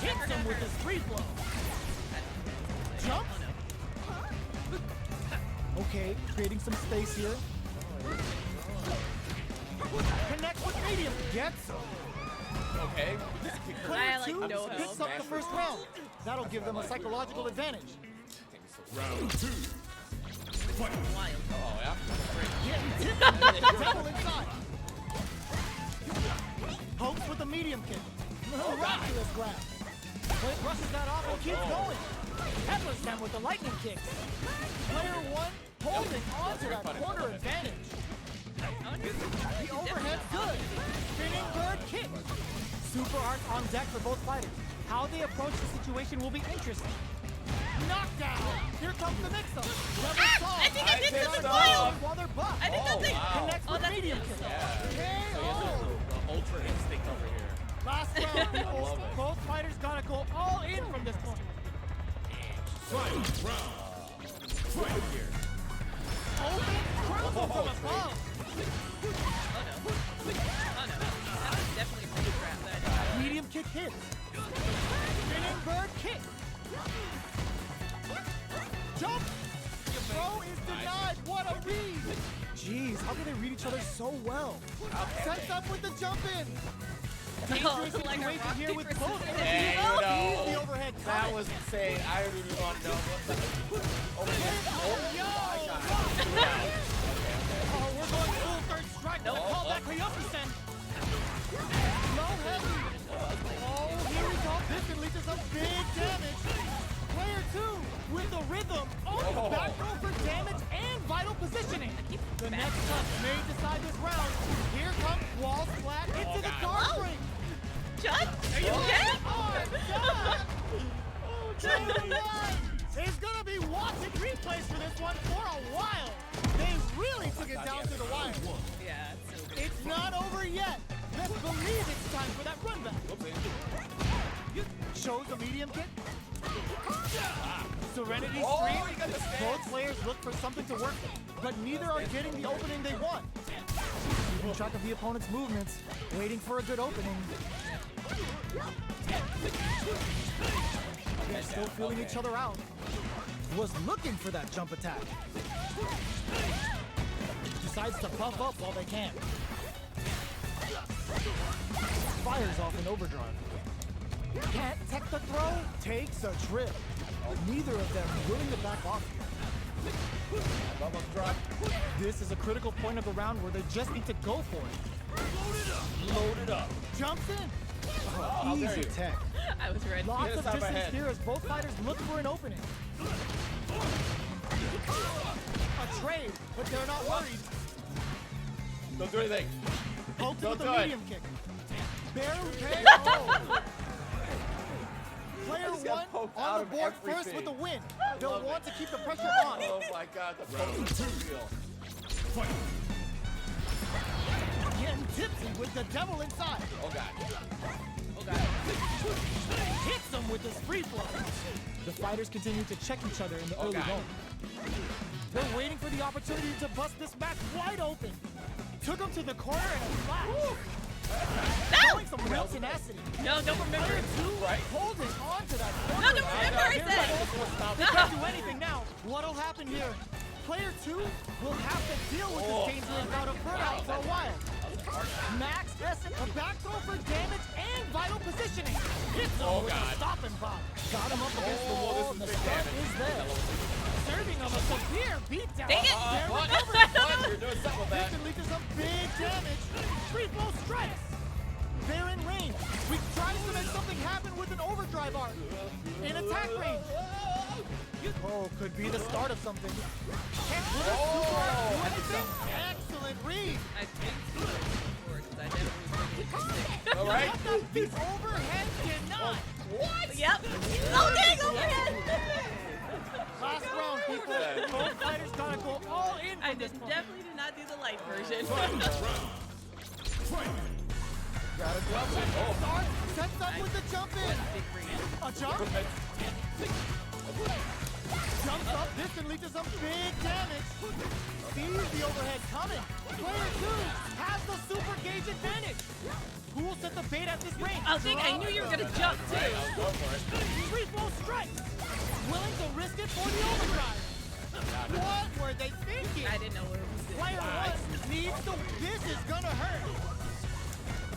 Hits him with his free flow. Jump. Okay, creating some space here. Connects with medium. Gets him. Okay. Player I like two no picks help. up the first round. That'll give them a psychological advantage. Round two. Fight. Wild. Oh, yeah? Devil inside. Hopes with a medium kick. Miraculous grab. Blake brushes that off and keeps going. Peddlers them with the lightning kick. Player one holding on to that corner advantage. The overhead's good. Spinning bird kick. Super art on deck for both fighters. How they approach the situation will be interesting. Knockdown. Here comes the mix-up. Never saw. I think I did did something stop. wild. While they're buff. I did nothing. wow. Connects Oh, with that's medium it. kick. Yeah. So he has KO. the ultra instinct over here. Last round, people. love it. Both fighters gotta go all in from this point. Final round. Fight. Here. Open, cross from above. Oh no. That was definitely a pretty crap that I did. Medium kick hits. Spinning bird kick. Jump. Throw is denied. What a read. Jeez, how can they read each other so well? Sets up with the jump in. Dangerous Like a situation rock, here with paper, both. scissors. Hey, He's you the know, overhead that cut. was insane. I don't even want to know what the... Oh, Oh, my God. positioning. keep The back. next touch may decide this round. Here comes wall splat into the guard Oh. ring. Judd, are you okay? Is gonna be watching replays for this one for a while. They really took it down to the wire. Yeah, it's so good. It's not over yet. Let's believe it's time for that run back. Shows a medium kick. Serenity Stream. you got the stance. Both players look for something to work with, but neither are getting the opening they want. Keeping track of the opponent's movements, waiting for a good opening. They're still feeling each other out. Was looking for that jump attack. Decides to puff up while they can. Fires off in overdrive. Can't tech the throw, takes a trip. Neither of them willing to back off here. This is a critical point of the round where they just need to go for it. Load it up. Jumps in. how dare Easy you. tech. I was ready. Lots Get of inside my distance head. here as both fighters look for an opening. A trade, but they're not worried. Don't do anything. Pokes Don't with do a it. medium kick. Barrel KO. Player just got one poked on out the of board first everything. with the win. They'll love want it. to keep the pressure on. Oh my god, the poke is real. Fight. Getting tipsy with the devil inside. Oh god. Oh god. Hits him with his free flow. The fighters continue to check each other in the early God. going. They're waiting for the opportunity to bust this match wide open. Took him to the corner and a flash. Showing some real tenacity. No, don't remember. Player two Right. holding on to that No, corner. don't remember, I said. They can't do anything now. What'll happen here? Player two will have to deal with this dangerous bout of burnout for a while. Max S, a back throw for damage and vital positioning. Hits him with a God. stop and pop. Got him up against the wall, this and the is big start damage. is there. Serving him a severe beatdown. Dang it. They're What? recovering. What? You're doing something with that. This can lead to some big damage. Free flow strikes. They're in range. We tries to make something happen with an overdrive arc. In attack range. Oh, could be the start of something. Can't put a super arc do anything. Excellent read. I think so. Because I never was All right. The overhead cannot. What? Yep. Oh dang, overhead. Last round, people. Both fighters gotta go all in I from this point. definitely did not do the light version. Fight. Gotta drop it. Start, sets up with the jump in. Big ring. A jump. Jumps up. This can lead to some big damage. Sees the overhead coming. Player two has the super gauge advantage. Who will set the bait at this range? I was thinking, I knew you were gonna jump too. Go for it. Free flow strikes. Willing to risk it for the overdrive. What were they thinking? I didn't know where it was. Player one needs to. This is gonna hurt.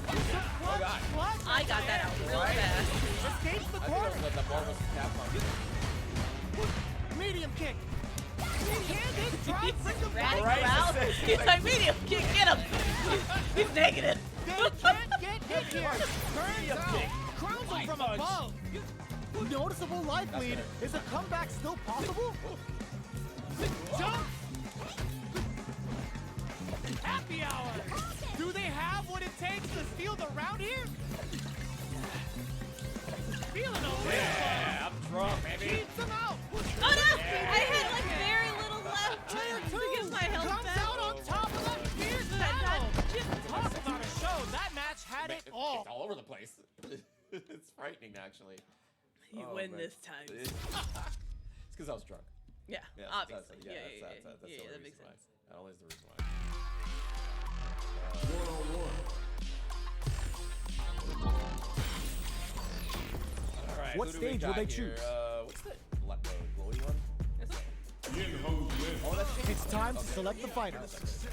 Oh god. I got that out real fast. Escapes the I think corner. it was the Marvel's Capcom. Medium kick. Handed. Try bring them Ratting back. around. He's like, medium kick, get him. He's negative. They can't get hit here. Turns out. Crowns him from above. Noticeable life lead. Is a comeback still possible? Jump. Happy hour. Do they have what it takes to steal the round here? Feeling a little Yeah, I'm drunk, baby. keeps them out. Oh no! I had like very little left Player to two get my health comes back. out on top of that fierce battle. Talk about a show. That match had it all. It's all over the place. It's frightening, actually. You Oh, win man. this time. It's because I was drunk. Yeah, Yeah, obviously. That's, Yeah, that's the that only makes reason why. sense. That only is the reason why. One-on-one. All right. What who do we stage will got they here? choose? What's the glowy one? Yin Ho wins. Oh, that's It's time to select the fighters.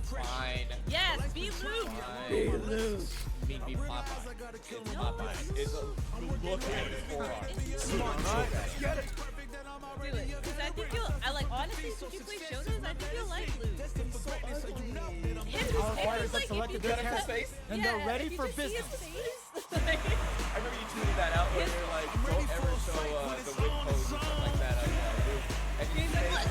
fine. Yes, be Luke. Mean be Popeye. It's Popeye. It's a look at his forearm. Get it. Do it. Because I think you'll, honestly, if you play Shotas, I think you'll like Luke. Our fighters have selected their Got a character, face? and they're ready for business. I remember you tweeted that out when you were like, don't ever show the whip pose or something like that. And you He's like, say, look,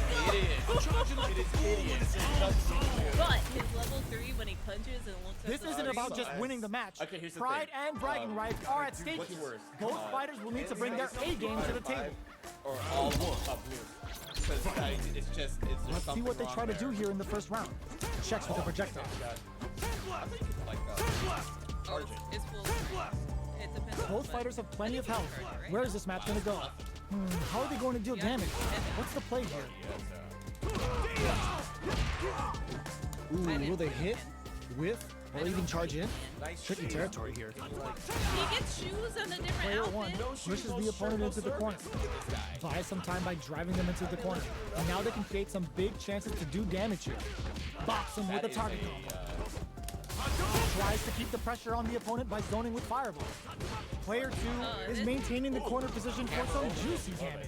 It is hideous. It doesn't seem to. But his level 3 when he punches and looks at This the isn't about just size. winning the match. Okay, here's the Pride thing. and bragging rights are at stake What's here. worse? Both fighters will need to bring their A game to the table. Or all of blue. Because it's just, it's Let's see what they try to do here in the first round. Checks with the projectile. Oh, it's full screen. It depends on Both what- fighters have plenty I of think health. you can charge it, right? Where is this match going to go? How are they going to deal damage? What's the play here? Ooh, will they hit, whiff, or even charge in? Tricky territory here. He gets shoes and a different Player one outfit. pushes the opponent into the corner. Buys some time by driving them into the corner. And now they can create some big chances to do damage here. Box him with a target combo. Tries to keep the pressure on the opponent by zoning with fireballs. Player two is maintaining the corner position for some juicy damage.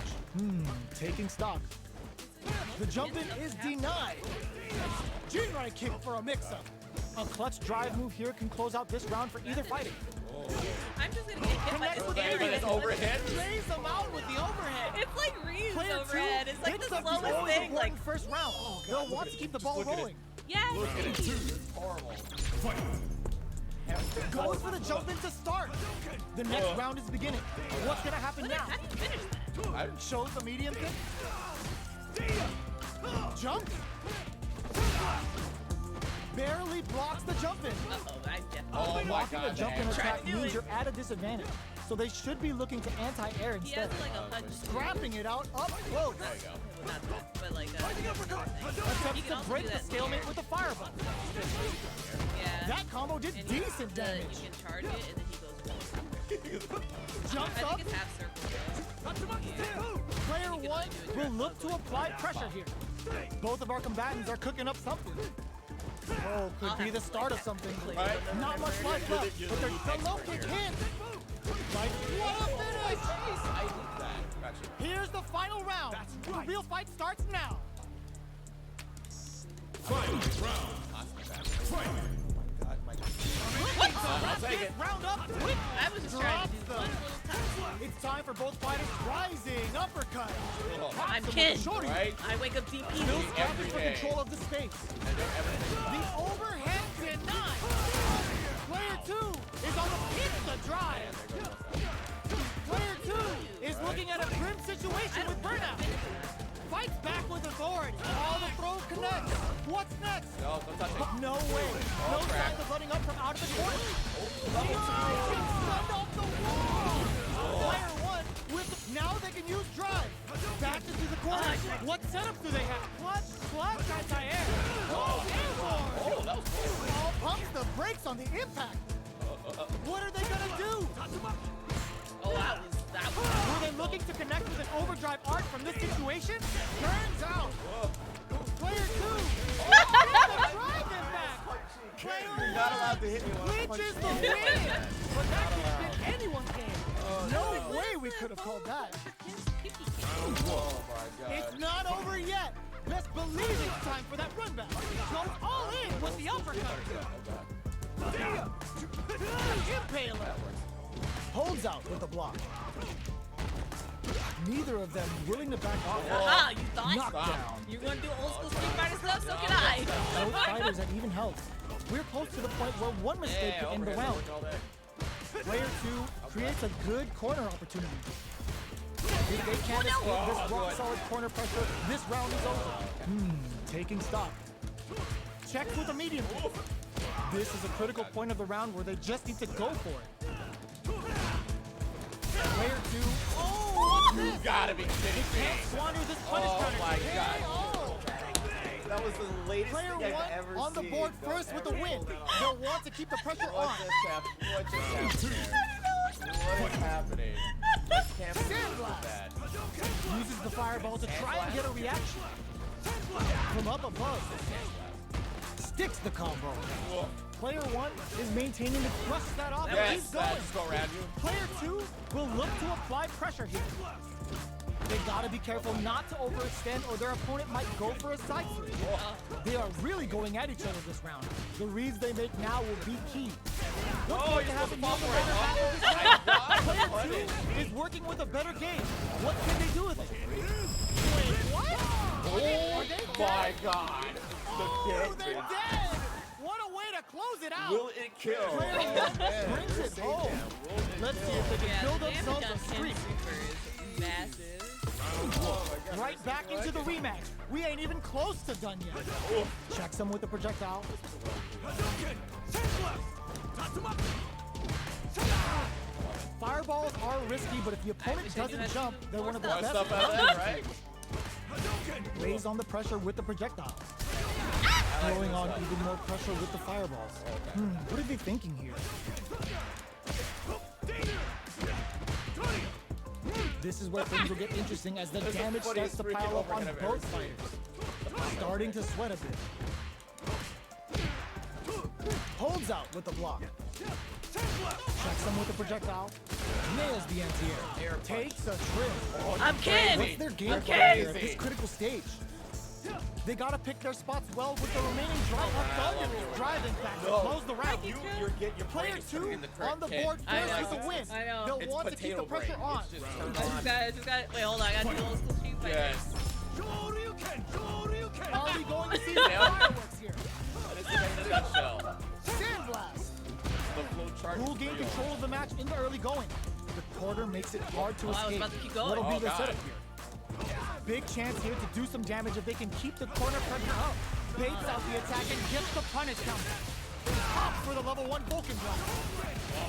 Taking stock. The jump in is denied. Jinrai kick for a mix-up. A clutch drive move here can close out this round for either fighter. I'm just gonna get hit by Connects this with damage. But it's overhead. Lays them out with the overhead. It's like Ryu's Player two overhead. It's like hits the up the slowest always thing. Like, important first round. They'll want to keep the ball rolling. yeah. Horrible. Goes for the jump in to start. The next round is beginning. What's gonna happen now? How do you finish that? Shows the medium kick. Jump. Barely blocks the jump in. Uh-oh, I definitely. Oh my Blocking the god. jump in man. attack to do means it. you're at a disadvantage. So they should be looking to anti-air He has instead. like a punch. Scrapping it out up close. There you go. Well, not that, but like Attempts you can to also break do the that stalemate here. with a fireball. Yeah. That combo did And you- decent You damage. can charge it and then he goes forward. Jumps I up. think it's half circle. Player can only one do a will drag look to apply pressure here. Both of our combatants are cooking up something. Oh, could I'll be have the to start play of something. Right? Not much life left, but the low kick hits. Like, what a finish! I need that. Gotcha. Here's the final round. The real fight starts now. Final round. Fight. I'll take it. Round up. Quick. I was just trying to do Drops one them. little touch. It's time for both fighters. Rising uppercut. I'm Pops him with Ken. a shorty. Right? I wake up DP. Mills Every grabbing for day. control of the space. And they're everything. The overhead denied. Player two is on the pizza drive. Player two is looking at a grim situation with burnout. Fights back with authority. All the throws connect. What's next? No, don't touch it. No way. No crap. signs of letting up from out of the corner. Send off the wall. Player one with now they can use drive. Back into the corner. What setup do they have? Clutch anti-air. Oh, airborne. Oh, that was cool. All pumps the brakes on the impact. What are they gonna do? Oh, that was. Were they looking to connect with an overdrive arc from this situation? Turns out. Player two. The drive impact. Player Not allowed to hit me when I punch clinches you. the win. But that could have been anyone's game. No way we could have called that. Oh my god. It's not over yet. Best believe it's time for that run back. Goes all in with the uppercut. Impaler. Holds out with the block. Neither of them willing to back off. Aha, you thought? Knockdown. You're gonna do old school Street Fighter stuff? So can I. Both fighters at even health. We're close to the point where one mistake Yeah, could end the overhead round. working all day. Player two creates a good corner opportunity. If they can't escape this rock solid corner pressure, this round is over. Taking stock. Checks with a medium kick. This is a critical point of the round where they just need to go for it. Player two. Oh, what's You this? gotta be kidding me. Can't squander this punish Oh counter. my god. KO. That was the latest Player thing I've one ever on the seen. board Don't first with the ever win. pull that They'll want to keep the pressure on. What just happened? What just happened? What is happening? I can't believe Sandblast. that. Uses the fireball to try and get a reaction. From up above. Sticks the combo. Player one is maintaining to crush that off and Yes, keeps going. just go around you. Player two will look to apply pressure here. They gotta be careful not to overextend or their opponent might go for a side switch. They are really going at each other this round. The reads they make now will be key. What's going to happen here in the latter half of this round? Player two is working with a better game. What can they do with it? Wait, what? Are they my god. Oh, The they're dead. dead! What a way to close it out! Will it kill? Player one brings it home. Let's see if they can Yeah, build the damage themselves on a streak. Ken Super is massive. Right back into the rematch. We ain't even close to done yet. Checks him with the projectile. Fireballs are risky, but if the opponent wish I knew doesn't how to jump, do they're one of the more best. Stuff out of that, right? Lays on the pressure with the projectile. Throwing on even more pressure with the fireballs. What are they thinking here? This is where things will get interesting as the damage starts to pile up on both fighters. Starting to sweat a bit. Holds out with the block. Checks him with the projectile. Nails the anti-air. Takes a trip. I'm Ken! What's their game I'm plan Ken! here at this critical stage? They gotta pick their spots well with the remaining drive. Thunder is driving back to close the round. You're Player putting two in the correct on the pin. board I first know. with the win. I know. They'll It's want to keep potato the pressure brain. on. It's just I turned just on. wait, hold on, I gotta do old school street fighter. Yes. Are we going to see the fireworks here? That is in a nutshell. Sandblast. The flow chart Who will is gain real. control of the match in the early going? The quarter makes it hard to Oh, I was escape. about to keep going. What'll be Oh, the God. setup here? Big chance here to do some damage if they can keep the corner pressure up. Baits out the attack and gets the punish counter. Top for the level 1 Vulcan block.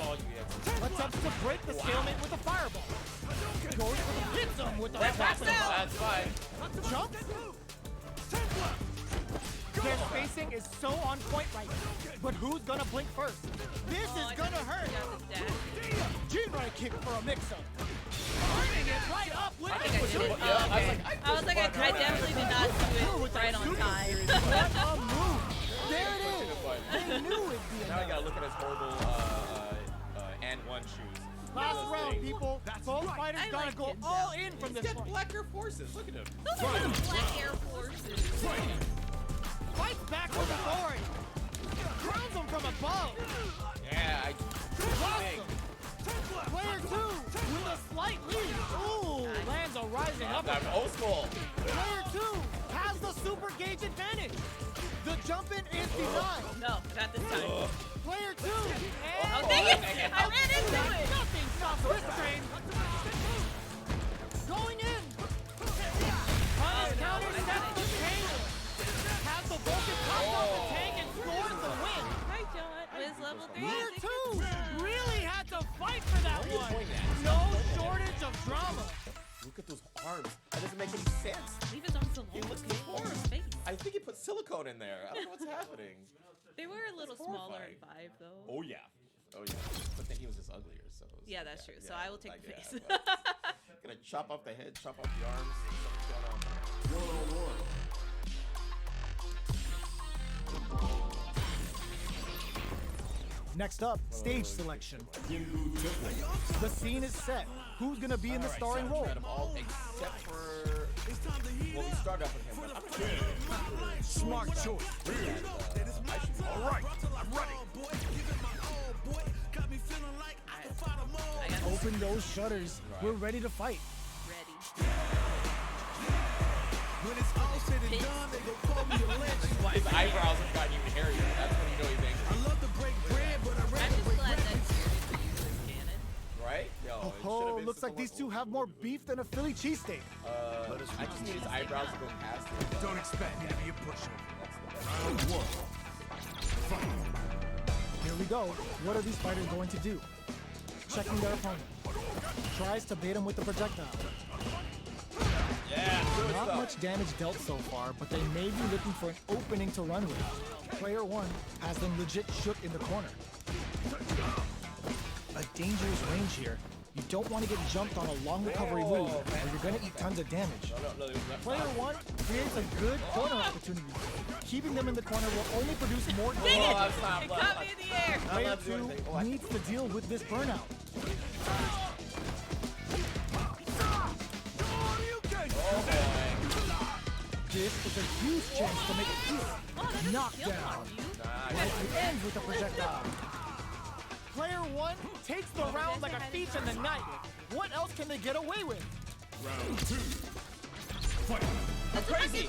Oh, yeah. Attempts to break the stalemate with a fireball. Goes for the hit zone with the That attack. backs out. That's fine. Jump. Their spacing is so on point right now. But who's gonna blink first? This is gonna hurt. Jinrai kick for a mix-up. Turning it right up with I think I did it. Yeah, Oh, okay. I was like, I definitely did not do it right on time. What a move. There it is. They knew it'd be Now I enough. gotta look at his horrible and one shoes. Last Those round, things. people. Both fighters I gotta like go Kenzo. all in from He's this got point. black Air Forces. Look at him. Those are the Black Air Forces. Fights back with authority. Crowns him from above. Yeah, I Awesome. Player 2 with a slight lead. Ooh, lands a rising I'm uppercut. old school. Player 2 has the super gauge advantage. The jump in is denied. No, not this time. Player 2 Oh, and dang it! I ran into it! nothing stops this train. Going in. Punish counter sets the table. Has the Vulcan pop off the tank and scores the win. Hi, John. Wiz level 3. Player 2 really had to fight for that Where are you one. pointing at? No shortage of drama. Look at those arms. That doesn't make any sense. Leave his arms alone. He looks His deformed. face. I think he put silicone in there. I don't know what's happening. They were a little That's smaller in horrifying. 5, though. Oh yeah. Oh yeah. But then he was just uglier, so. it was Yeah, like, that's true. So yeah, I will take like, the yeah, face. but gonna chop off the head, chop off the arms. Something's going on there. Next up, stage selection. The scene is set. Who's gonna be in the starring role? Got 'em all except for. Well, we start off with him. But I'm Smart choice. All right, I'm ready. Got me feeling like I can fight 'em all. I got this Open those shutters. We're ready to fight. ready. When it's all said and done, they gon' call me a legend. his eyebrows have gotten even hairier. That's when you know he's angry. I love to break bread, but I I'm rather just break glad bread. that series is used as canon. Right? Yo, it should've Oh, been looks like Super these two Bowl. have more beef than a Philly cheesesteak. I just need his eyebrows to go past it. Don't expect me to be a pushover. That's the best. Here we go. What are these fighters going to do? Checking their opponent. Tries to bait him with the projectile. Yeah, good Not stuff. much damage dealt so far, but they may be looking for an opening to run with. Player 1 has them legit shook in the corner. A dangerous range here. You don't want to get jumped on a long recovery move, or you're going to eat tons of damage. No, it was left Player side. 1 creates a good corner opportunity. Keeping them in the corner will only produce more Dang damage. it! that's not It left. caught me in the air. Not Player allowed to do 2 anything. Oh, I- needs to deal with this burnout. Oh, boy. This is a huge chance to make it Oh, that easy. doesn't Knockdown. kill on you. Nice. It ends with a projectile. Player 1 takes the round like a thief in the night. What else can they get away with? Round 2. Fight. I'm crazy.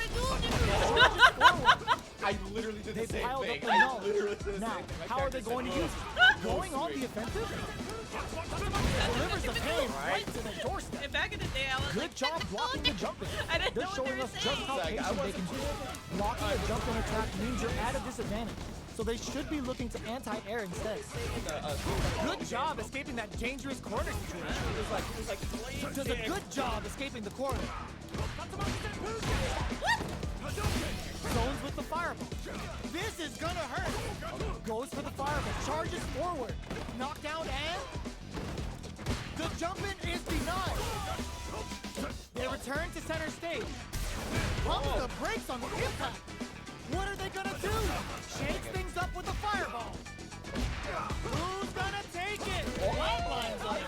I literally did They the same piled thing. up the I knowledge. literally did the Now, same thing. My how are they character going to said, use it? Going on the offensive? Delivers the pain right to their doorstep. And back in the day, I was Good like, job blocking the jump in. I didn't They're know what showing they were us just saying. how Like, I patient they wasn't can be. Blocking a jump in attack means you're at a disadvantage. So they should be looking to anti-air instead. Good job escaping that dangerous corner situation. It was like Does a good job escaping the corner. Zones with the fireball. This is gonna hurt. Goes for the fireball. Charges forward. Knockdown and the jump in is denied. They return to center stage. Pump the brakes on the impact. What are they gonna do? Shakes things up with the fireball. Who's gonna take it? Bloodlines on it.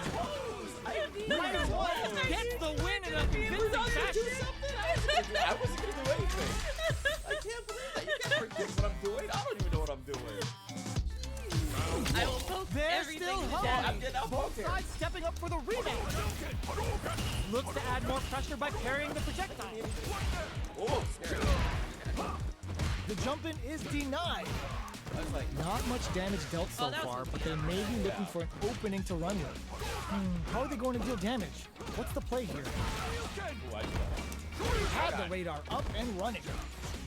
Player one gets the win in a convincing fashion. I wasn't gonna do anything. I can't believe that. You can't predict what I'm doing. I don't even know what I'm doing. I will poke They're everything still to home. death. I'm getting out Both poker. sides stepping up for the rematch. Looks to add more pressure by carrying the projectile. Oh, scary. The jump in is denied. I was like, Not much damage dealt so that was far, but they may be looking for an opening to run with. How are they going to deal damage? What's the play here? ooh, I just got Had the radar up and running.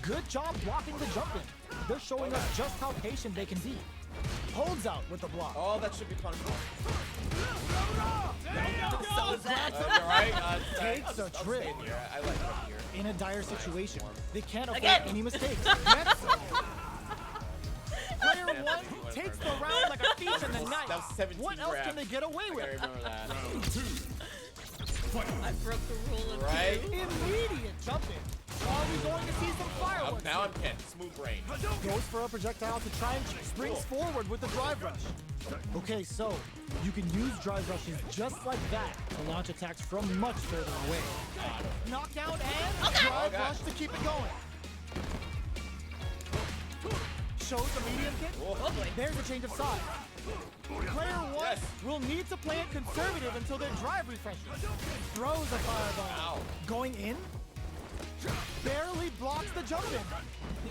Good job blocking the jump in. They're showing us just how patient they can be. Holds out with the block. Oh, that should be punishable. So is that. Alright, Takes a I'll trip. stay in here. I like it here. In a dire situation, they can't afford Again. any mistakes. That's Player one takes the round like a thief in the night. That was 17 What else grabs. can they get away I with? remember that. I broke the rule of Right? two. Immediate jump in. Are we going to see some fireworks? Now I'm Ken. Smooth brain. Goes for a projectile to try and springs forward with the drive rush. Okay, so you can use drive rushes just like that to launch attacks from much further away. Knockdown and drive Okay. rush to keep it going. Shows the medium kick. Oh boy. There's a change of side. Player one Yes. will need to play it conservative until their drive refreshes. Throws a fireball. Ow. Going in. Barely blocks the jump in.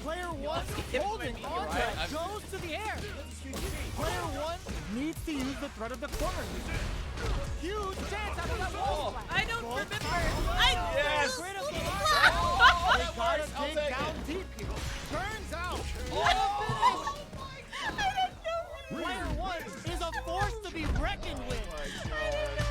Player one holding on to it, goes to the air. Player one needs to use the threat of the corner. Huge chance after that wall slap. I don't Both remember. fires. I Critical. Oh, They that gotta works. I'll dig take down it. deep here. Turns out. Oh. Player one is a force to be reckoned with.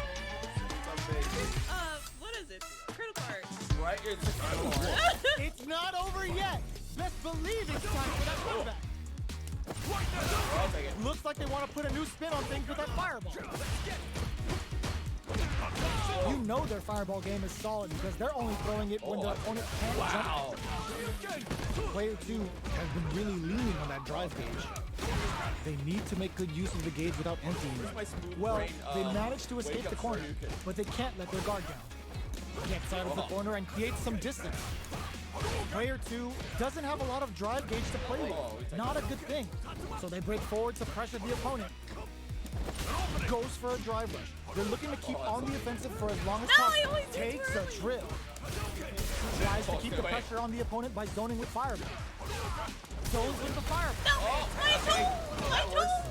What is it? Critical art. Right here, it's It's not over yet. Best believe it's time for that comeback. I'll take it. Looks like they want to put a new spin on things with that fireball. You know their fireball game is solid because they're only throwing it when their opponent can't Wow. jump. Player two has been really leaning on that drive gauge. They need to make good use of the gauge without emptying My it. smooth Well, brain, they managed to wake escape up the corner, Shoryuken. but they can't let their guard down. Gets out of the corner and creates some distance. Player two doesn't have a lot of drive gauge to play with. Not a good thing. So they break forward to pressure the opponent. Goes for a drive rush. They're looking to keep on the offensive for as long as No, I possible. always do Takes too a early. trip. Tries to keep the pressure on the opponent by zoning with fireball. Zones with the fireball.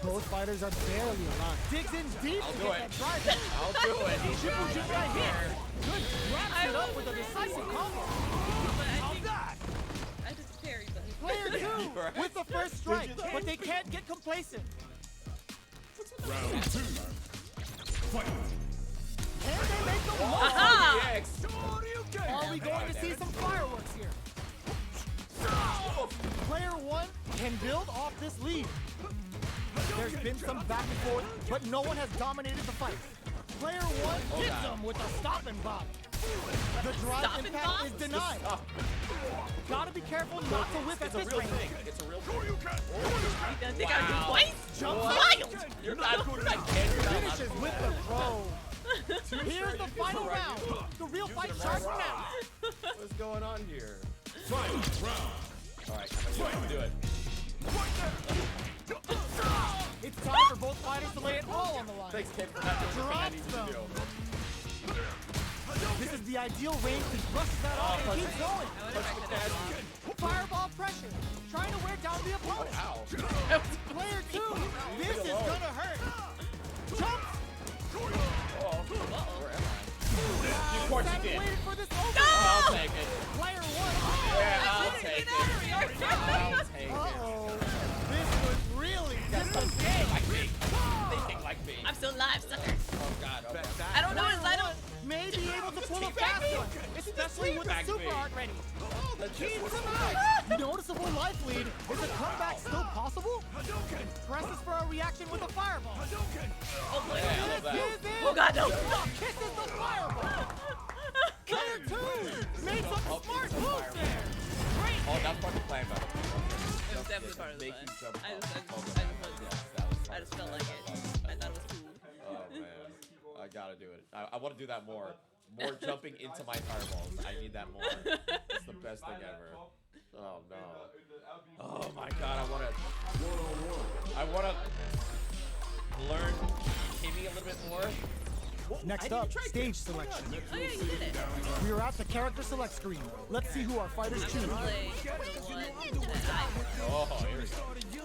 Both fighters are barely alive. Digs in deep to do get it. that drive rush. I'll do it. Triple G right here. Good. Wraps it up with a decisive combo. But I think I just parried them. Player two Right. with the first strike, but they can't get complacent. Round two. Fight. Can they make the move? Aha! Yes. Are we going to see some fireworks here? Player one can build off this lead. There's been some back and forth, but no one has dominated the fight. Player one hits him with a stop and bop. The drive Stop and impact bop? is denied. Gotta be careful not to whiff at It's a this real range. thing. It's a real thing. You gonna think I do twice? Jumps Wild! You're not good at that. finishes with the throw. Here's the final round. The real fight starts now. What's going on here? Fight. Round. All right, I'm gonna do it. It's time for both fighters to lay it all on the line. Thanks, kid, for not doing the thing I need you to do. This is the ideal range to brushes that off and keeps going. I wonder if I could have Fireball pressure, trying to wear down the opponent. Ow. Player 2, this is gonna hurt. Jump! Where am I? Of course you did. Waited for this Oh, open. I'll take it. Player 1. Yeah, I'll take it. I'll take it. Uh-oh. This was really Like me. Thinking like me. I'm still alive, sucker. Oh god. Oh, god. I don't know his Player item. 1 may be able to pull a fast one, especially with the Teabag super me. art ready. That's Keep just him out. Noticeable life lead. Is a comeback still possible? Presses for a reaction with a fireball. Oh, boy. Yeah, I love that. Oh god, no. Kisses the fireball. Player 2 made some smart moves there. Great. Oh, that's part of the plan, though. It was definitely part of the Make plan. you jump I up. I just felt like it. I thought it was cool. Oh man, I gotta do it. I want to do that more. More jumping into my fireballs. I need that more. It's the best thing ever. Oh no. Oh my god, I wanna learn Kimmy a little bit more. Next up, stage selection. Oh yeah, you did it. We are at the character select screen. Let's see who our fighters choose. Play the one that I Oh, here we go.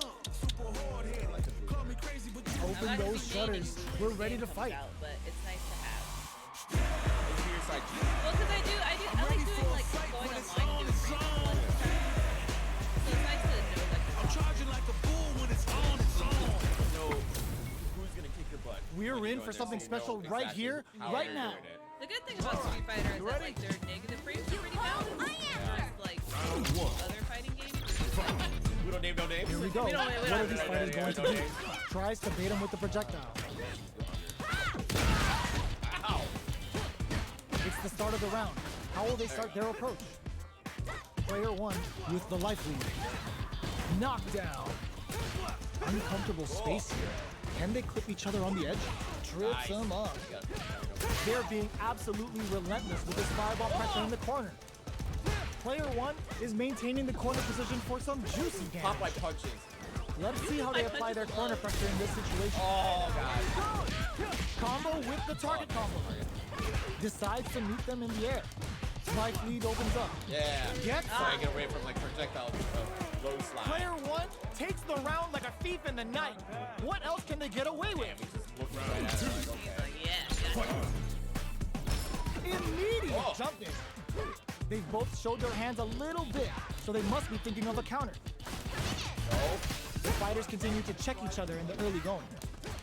Open those shutters. We're ready to fight. But it's nice to have. Let's do your side. Well, because I like doing like going online and doing random ones. So it's nice to know like I'm charging like a bull when it's on its own. Know who's gonna kick your butt. We're when you in go for this, something so you know special right exactly here, how right you're now. doing it. the good thing about Street Fighter is that like their negative frames are pretty balanced. Whereas like other fighting games are just like We don't name no names. Here we go. We don't- What are these fighters going to do? Tries to bait him with the projectile. Ow. It's the start of the round. How will they start their approach? Player 1 with the life lead. Knockdown. Uncomfortable space here. Can they clip each other on the edge? Trips them up. They're being absolutely relentless with this fireball pressure in the corner. Player 1 is maintaining the corner position for some juicy Pop damage. my punches. Let's see how they apply their corner pressure in this situation. Oh god. Combo with the target combo. Decides to meet them in the air. Life lead opens up. Yeah. Gets So I get away from like projectile low slide. Player 1 takes the round like a thief in the night. What else can they get away with? Just look right at it. Like, okay. yeah. Immediate Oh. jumping. They've both showed their hands a little bit, so they must be thinking of a counter. The fighters continue to check each other in the early going.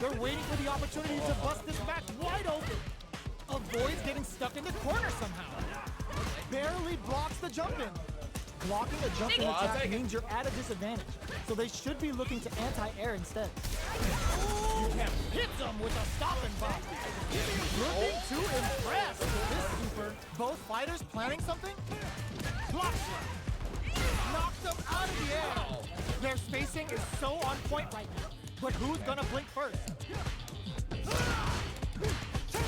They're waiting for the opportunity to bust this match wide open. Avoids getting stuck in the corner somehow. Barely blocks the jump in. Blocking a jump in I'll attack take it. means you're at a disadvantage, so they should be looking to anti-air instead. Hits them with a stopping bomb. Looking to impress with this super. Both fighters planning something? Blocks them. Knocks them out of the air. Their spacing is so on point right now. But who's gonna blink first?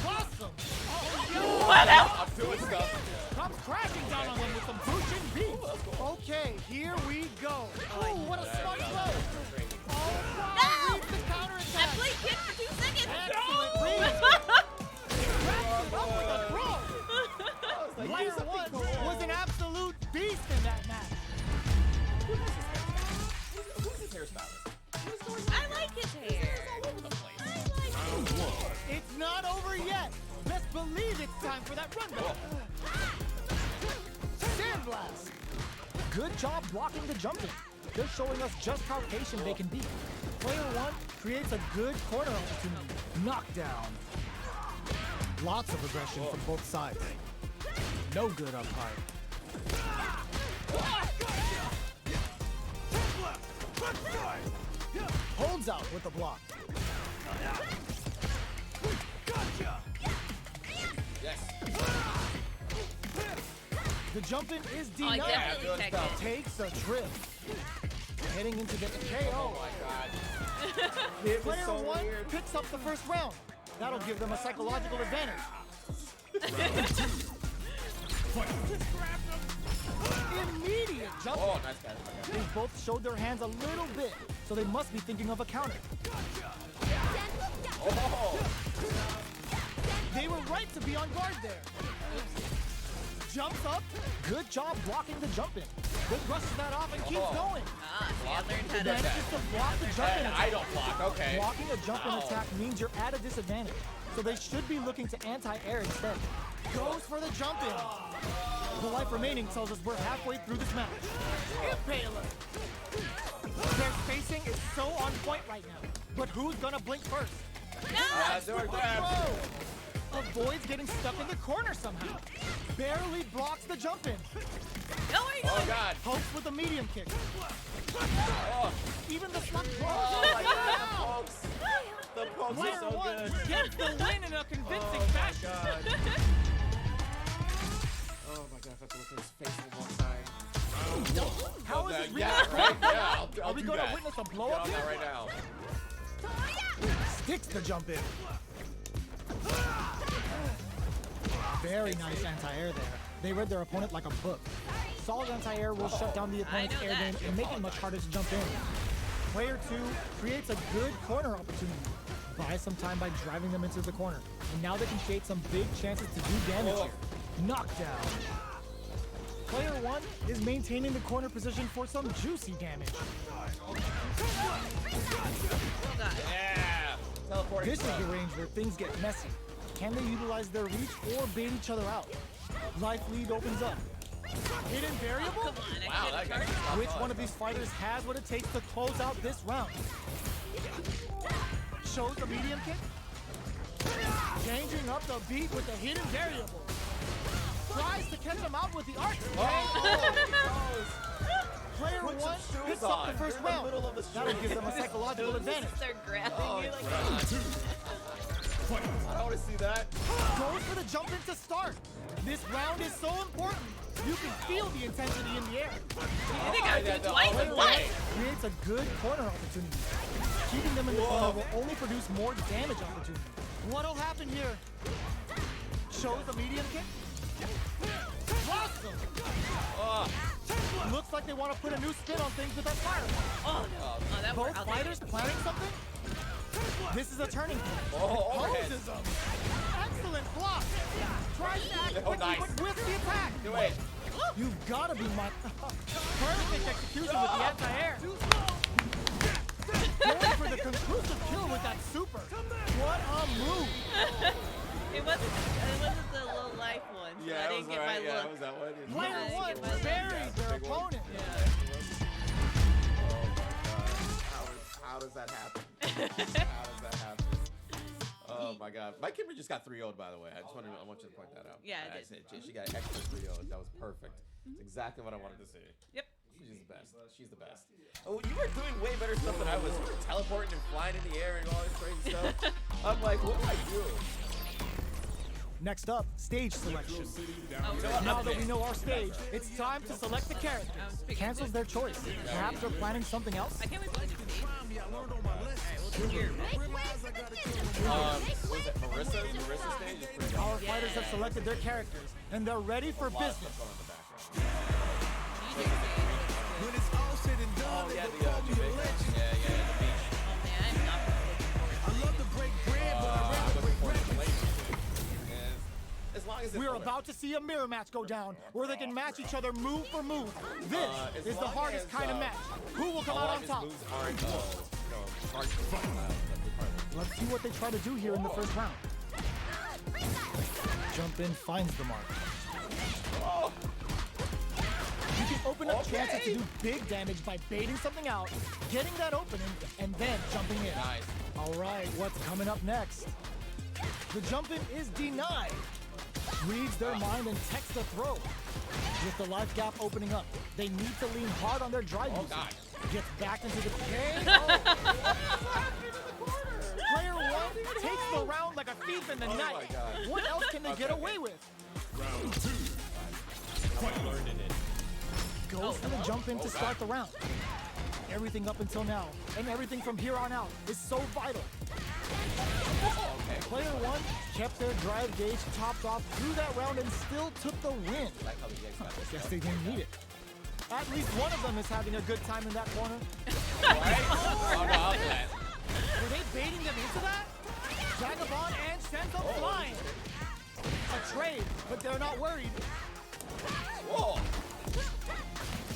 Awesome. I'm doing stuff. Comes crashing down on them with some Bushin beats. Okay, here we go. Oh, what a smart play. Oh, wow, reads the counterattack. I played kid for 2 seconds. Excellent read. Wraps it up with a throw. Player 1 was an absolute beast in that match. Who's his hairstylist? I like his hair. It's not over yet. Best believe it's time for that run back. Sandblast. Good job blocking the jumping. They're showing us just how patient they can be. Player 1 creates a good corner opportunity. Knockdown. Lots of aggression from both sides. No good up high. Holds out with the block. Yes. The jump in is Oh, I denied. definitely checked it. Takes a trip. Heading into the KO. Oh my god. It was Player so 1 weird. picks up the first round. That'll give them a psychological advantage. Immediate jump. Oh, nice guy. They both showed their hands a little bit, so they must be thinking of a counter. Oh. They were right to be on guard there. Jumps up. Good job blocking the jump in. Then brushes that off and keeps going. Ah, see, I learned how to. Manages to block the jump in And attack. I don't block. Okay. Blocking a jump in Ow. attack means you're at a disadvantage. So they should be looking to anti-air instead. Goes for the jump in. The life remaining tells us we're halfway through this match. Impaler. Their spacing is so on point right now. But who's gonna blink first? Door grab. Whoa! Avoids getting stuck in the corner somehow. Barely blocks the jump in. No, where are you Oh going? God. Pokes with a medium kick. Oh, Even the slug oh my God. The pokes. The pokes Player are so one good. gets the win in a convincing Oh my fashion. God. Oh my God. If I have to look at his face one more time. How is it really? Yeah, right? Yeah, I'll Are we do going that. to witness a blow Get up on here? that right now. Sticks the jump in. Very nice anti-air there. They read their opponent like a book. Solid anti-air will shut down the opponent's know air that. game and make it much harder to jump in. Player 2 creates a good corner opportunity. Buys some time by driving them into the corner. And now they can create some big chances to do damage here. Knockdown. Player 1 is maintaining the corner position for some juicy damage. Oh, God. Yeah. Teleporting. This is the range where things get messy. Can they utilize their reach or bait each other out? Life lead opens up. Hidden variable? Come on, I Wow, could've that guy. charged. Which one of these fighters has what it takes to close out this round? Shows the medium kick. Changing up the beat with the hidden variable. Tries to catch him out with the arch. Player Put some one shoes picks up the on. first You're in the round. middle of the That'll street. give them a psychological advantage. Start grabbing Oh, you like Round 2. Fight. I want to see that. Goes for the jump in to start. This round is so important. You can feel the intensity in the air. You think I would do twice? Player What? Creates a good corner opportunity. Keeping them in the corner will only produce more damage opportunity. What'll happen here? Shows the medium kick. Awesome. Looks like they want to put a new spin on things with that fire. Oh, no. Oh, that Both worked. I'll take fighters it. planning something? This is a turning point. Oh, overhead. Poses them. Excellent block. Tries to act Oh, quickly, nice. but with the attack. Do it. You've got to be my perfect execution with the anti-air. Going for the conclusive kill with that super. What a move. It wasn't the low life one. So Yeah, I that didn't was get right. my Yeah, look. that was that one. Player Yeah, one get my look. buries their big one. opponent. How does that happen? How does that happen? Oh my God, my Kimber just got 3-0'd, by the way. I want you to point that out. Yeah, I did. said she got an extra 3-0'd. That was perfect. It's exactly what I wanted to see. Yep. She's the best. She's the best. Oh, you were doing way better stuff than I was. You were teleporting and flying in the air and all this crazy stuff. I'm like, what do I do? Next up, stage selection. Oh, Now that we know our stage, it's time to select the character. Cancels their choice. Perhaps they're planning something else. I can't wait for the new stage. Alright, we'll do your Was it Marissa? Marissa's stage is pretty good. Our fighters have selected their characters, and they're ready for A lot of business. stuff going in the background. When it's all said and done, Oh, they yeah, gon' the call me a Jamaican. legend. Yeah, the beach. Oh man, I'm not I love to break bread, but I'd rather break bread. As long as it's We're fun. about to see a mirror match go down, where they can match each other move for move. This as is the long hardest as, kind of match. Who will come a out lot on of his top? moves aren't, hard to find. Let's see what they try to do here in the first round. Jump in finds the mark. Oh, You can open up Okay. chances to do big damage by baiting something out, getting that opening, and then jumping in. nice. All right, what's coming up next? The jump in is denied. Reads their mind and texts the throw. With the life gap opening up, they need to lean hard on their drive Oh, usage. God. Gets back into the Player one takes the round like a thief in the Oh, night. my God. What else can they get Okay. away with? Round 2. I learned it. Goes for the jump in to start the round. Everything up until now, and everything from here on out, is so vital. Okay. Player one kept their drive gauge topped off through that round and still took the win. Like how the Yanks got this. Guess they didn't need it. At least one of them is having a good time in that corner. Right? Oh, no, I'll do that. Were they baiting them into that? Vagabond and sends them flying. A trade, but they're not worried. Whoa.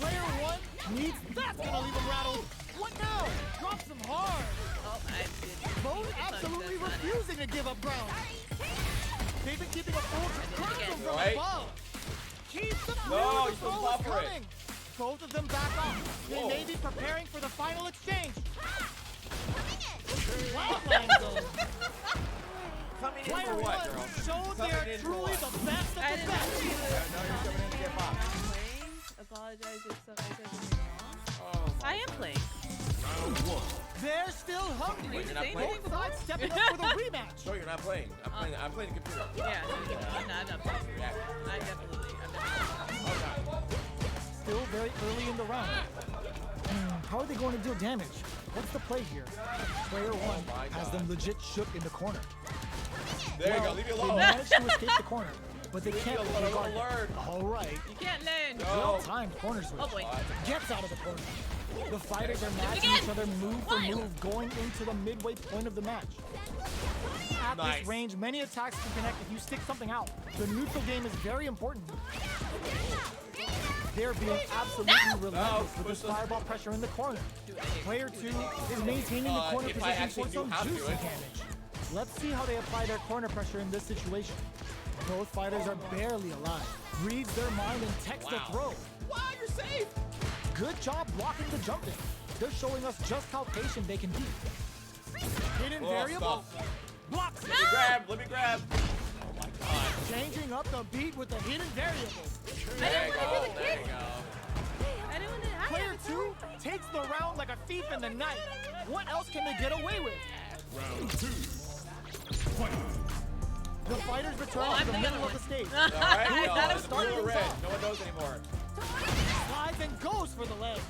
Player 1 needs. That's gonna leave him rattled. What now? Drops him hard. Oh, I did. Both absolutely refusing to give up ground. They've been keeping a full grip from Right. above. Keep the No, the he's throw supposed is to buffer it. coming. Both of them back off. They Whoa. may be preparing for the final exchange. Flatline zone. Coming in Player for what, 1 girl? shows they Coming are in for truly what? the best I of the didn't best. see the No, you're coming in to get popped. playing. Apologize if I said something wrong. Oh, I am playing. They're still hungry. Wait, you're not Same playing? Both sides stepping up for the rematch. No, you're not playing. I'm playing the computer. Yeah, I'm not playing. Yeah. I'm definitely playing. Oh, God. Still very early in the round. How are they going to deal damage? What's the play here? Player 1 my has God. them legit shook in the corner. There you go. Leave me They alone. managed to escape the corner, but they Leave me can't alone. regard Alert. it. All right. You can't learn. No. Well-timed corner switch. Oh boy. Gets out of the corner. The fighters are matching again. each other move for One. move going into the midway point of the match. At Nice. this range, many attacks can connect if you stick something out. The neutral game is very important. They're being absolutely relentless with this fireball pressure in the corner. Player 2 is maintaining the corner if I position actually for do some have to juicy do it. damage. Let's see how they apply their corner pressure in this situation. Both fighters are barely alive. Reads their mind and techs the Wow. throw. Wow, you're safe. Good job blocking the jump in. They're showing us just how patient they can be. Hidden Oh, variable. stop. Blocks it. Let me grab. Let me grab. Oh, my God. Changing up the beat with the hidden variable. There you wanna go. do the There kick. you go. I didn't want to. Player 2 takes the round like a thief in the night. What else can they get away with? Round 2. Fight. The fighters return Oh, to I'm the the middle other of the stage. All right, I yo, thought it it's was blue or starting red. off. No one knows anymore. Slides and goes for the legs.